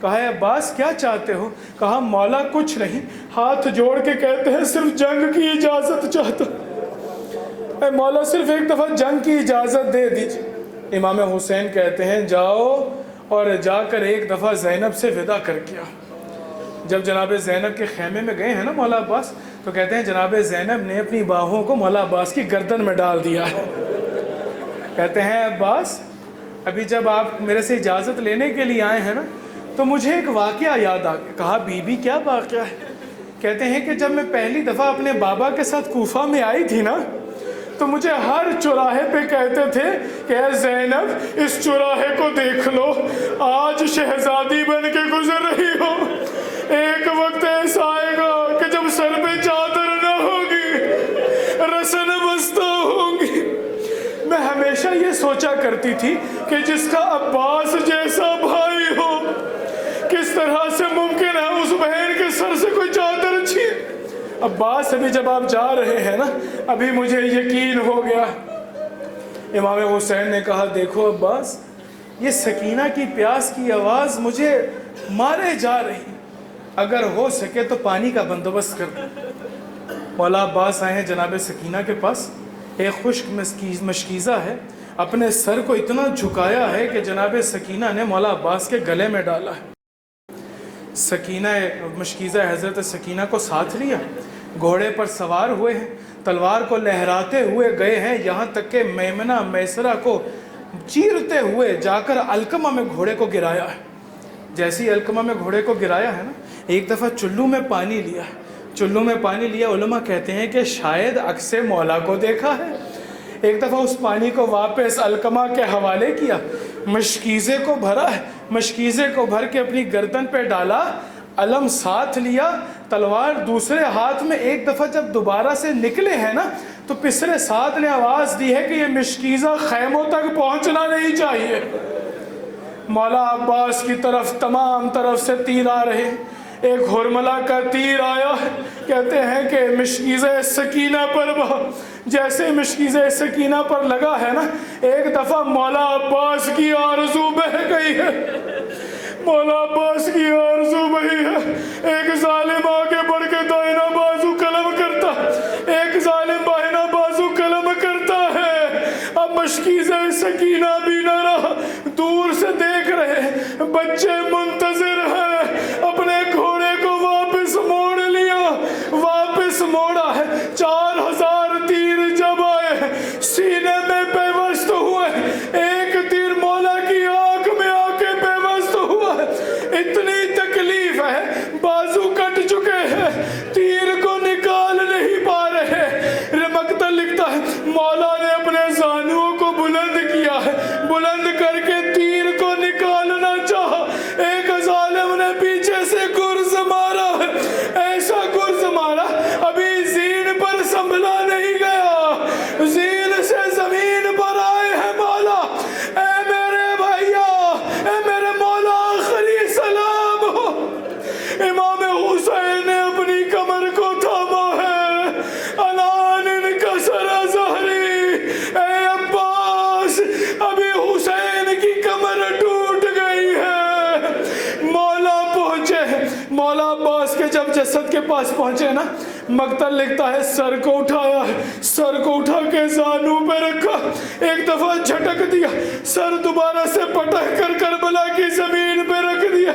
کہا اے عباس کیا چاہتے ہو؟ کہا مولا کچھ نہیں، ہاتھ جوڑ کے کہتے ہیں صرف جنگ کی اجازت چاہتا ہوں، اے مولا صرف ایک دفعہ جنگ کی اجازت دے دیجیے۔ امام حسین کہتے ہیں جاؤ اور جا کر ایک دفعہ زینب سے ودا کر کیا۔ جب جناب زینب کے خیمے میں گئے ہیں نا مولا عباس، تو کہتے ہیں جناب زینب نے اپنی باہوں کو مولا عباس کی گردن میں ڈال دیا ہے۔ کہتے ہیں عباس ابھی جب آپ میرے سے اجازت لینے کے لیے آئے ہیں نا تو مجھے ایک واقعہ یاد آ گیا۔ کہا بی بی کیا واقعہ ہے؟ کہتے ہیں کہ جب میں پہلی دفعہ اپنے بابا کے ساتھ کوفہ میں آئی تھی نا تو مجھے ہر چوراہے پہ کہتے تھے کہ اے زینب اس چوراہے کو دیکھ لو، آج شہزادی بن کے گزر رہی ہو، ایک وقت ایسا آئے گا کہ جب سر پہ چادر نہ ہوگی، رسن بستہ ہوں گی۔ میں ہمیشہ یہ سوچا کرتی تھی کہ جس کا عباس جیسا بھائی ہو کس طرح سے ممکن ہے اس بہن کے سر سے کوئی چادر چھین۔ عباس ابھی جب آپ جا رہے ہیں نا ابھی مجھے یقین ہو گیا۔ امام حسین نے کہا دیکھو عباس یہ سکینہ کی پیاس کی آواز مجھے مارے جا رہی، اگر ہو سکے تو پانی کا بندوبست کر دو۔ مولا عباس آئے ہیں جناب سکینہ کے پاس، ایک خشک مشکیزہ ہے، اپنے سر کو اتنا جھکایا ہے کہ جناب سکینہ نے مولا عباس کے گلے میں ڈالا ہے۔ سکینہ مشکیزہ حضرت سکینہ کو ساتھ لیا، گھوڑے پر سوار ہوئے ہیں، تلوار کو لہراتے ہوئے گئے ہیں، یہاں تک کہ میمنہ میسرہ کو چیرتے ہوئے جا کر علقمہ میں گھوڑے کو گرایا ہے۔ جیسی علقمہ میں گھوڑے کو گرایا ہے نا ایک دفعہ چلو میں پانی لیا، چلو میں پانی لیا، علماء کہتے ہیں کہ شاید عکس مولا کو دیکھا ہے۔ ایک دفعہ اس پانی کو واپس علقمہ کے حوالے کیا، مشکیزے کو بھرا ہے، مشکیزے کو بھر کے اپنی گردن پہ ڈالا، علم ساتھ لیا، تلوار دوسرے ہاتھ میں۔ ایک دفعہ جب دوبارہ سے نکلے ہیں نا تو پسرے ساتھ نے آواز دی ہے کہ یہ مشکیزہ خیموں تک پہنچنا نہیں چاہیے۔ مولا عباس کی طرف تمام طرف سے تیر آ رہے، ایک ہرملہ کا تیر آیا، کہتے ہیں کہ مشکیزہ سکینہ پر جیسے مشکیزہ سکینہ پر لگا ہے نا ایک دفعہ مولا عباس کی آرزو بہہ گئی ہے، مولا عباس کی آرزو بہی ہے۔ ایک ظالم آگے بڑھ کے دائنا بازو قلم کرتا، ایک ظالم بائنا بازو قلم کرتا ہے۔ اب مشکیزہ سکینہ بھی نہ رہا، دور سے دیکھ رہے، بچے منتظر ہیں، اپنے گھوڑے کو واپس موڑ لیا، واپس موڑا ہے۔ 4000 تیر جب آئے سینے میں پیوست ہوئے، ایک تیر مولا کی آنکھ میں آ کے پیوست ہوا ہے، اتنی تکلیف ہے، بازو کٹ چکے ہیں، تیر کو نکال نہیں پا رہے۔ مقتل لکھتا ہے مولا نے اپنے زانوؤں کو بلند کیا ہے، بلند کر کے تیر کو نکالنا چاہا، ایک ظالم نے پیچھے سے گرز مارا ہے، ایسا گرز مارا ابھی زین پر سنبھلا نہیں گیا، زین سے زمین پر آئے ہیں مولا۔ اے میرے بھائیا، اے میرے مولا آخری سلام ہو۔ امام حسین نے اپنی کمر کو تھاما ہے، الان انکسر ظہری، اے عباس ابھی حسین کی کمر ٹوٹ گئی ہے۔ مولا پہنچے، مولا عباس کے جب جسد کے پاس پہنچے نا مقتل لکھتا ہے سر کو اٹھایا ہے، سر کو اٹھا کے زانو پہ رکھا، ایک دفعہ جھٹک دیا، سر دوبارہ سے پٹک کر کربلا کی زمین پہ رکھ دیا۔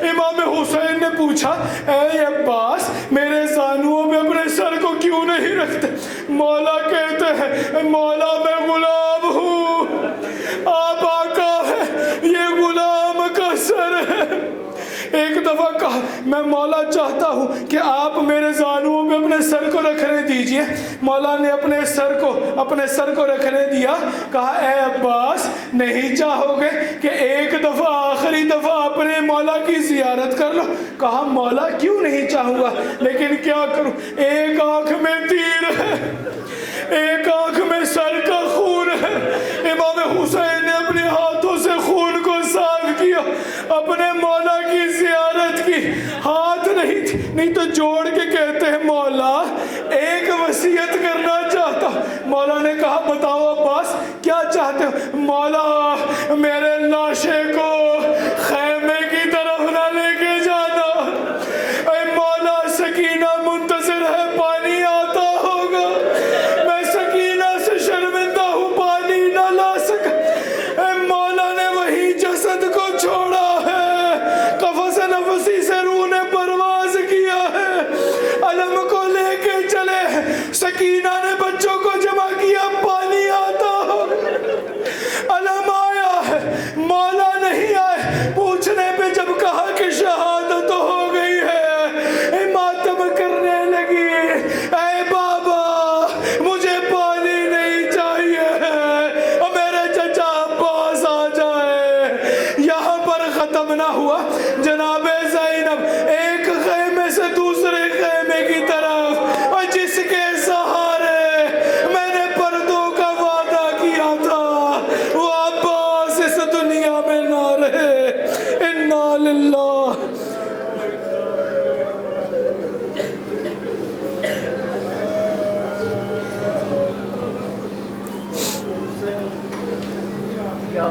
امام حسین نے پوچھا اے عباس میرے زانوؤں پہ اپنے سر کو کیوں نہیں رکھتے؟ مولا کہتے ہیں مولا میں غلام ہوں، آپ آقا ہے، یہ غلام کا سر ہے۔ ایک دفعہ کہا میں مولا چاہتا ہوں کہ آپ میرے زانوؤں پہ اپنے سر کو رکھنے دیجئے۔ مولا نے اپنے سر کو رکھنے دیا، کہا اے عباس نہیں چاہو گے کہ ایک دفعہ آخری دفعہ اپنے مولا کی زیارت کر لو؟ کہا مولا کیوں نہیں چاہوں گا، لیکن کیا کروں، ایک آنکھ میں تیر ہے، ایک آنکھ میں سر کا خون ہے۔ امام حسین نے اپنے ہاتھوں سے خون کو صاف کیا، اپنے مولا کی زیارت کی، ہاتھ نہیں تو جوڑ کے کہتے ہیں مولا ایک وصیت کرنا چاہتا۔ مولا نے کہا بتاؤ عباس کیا چاہتے ہو؟ مولا میرے لاشے کو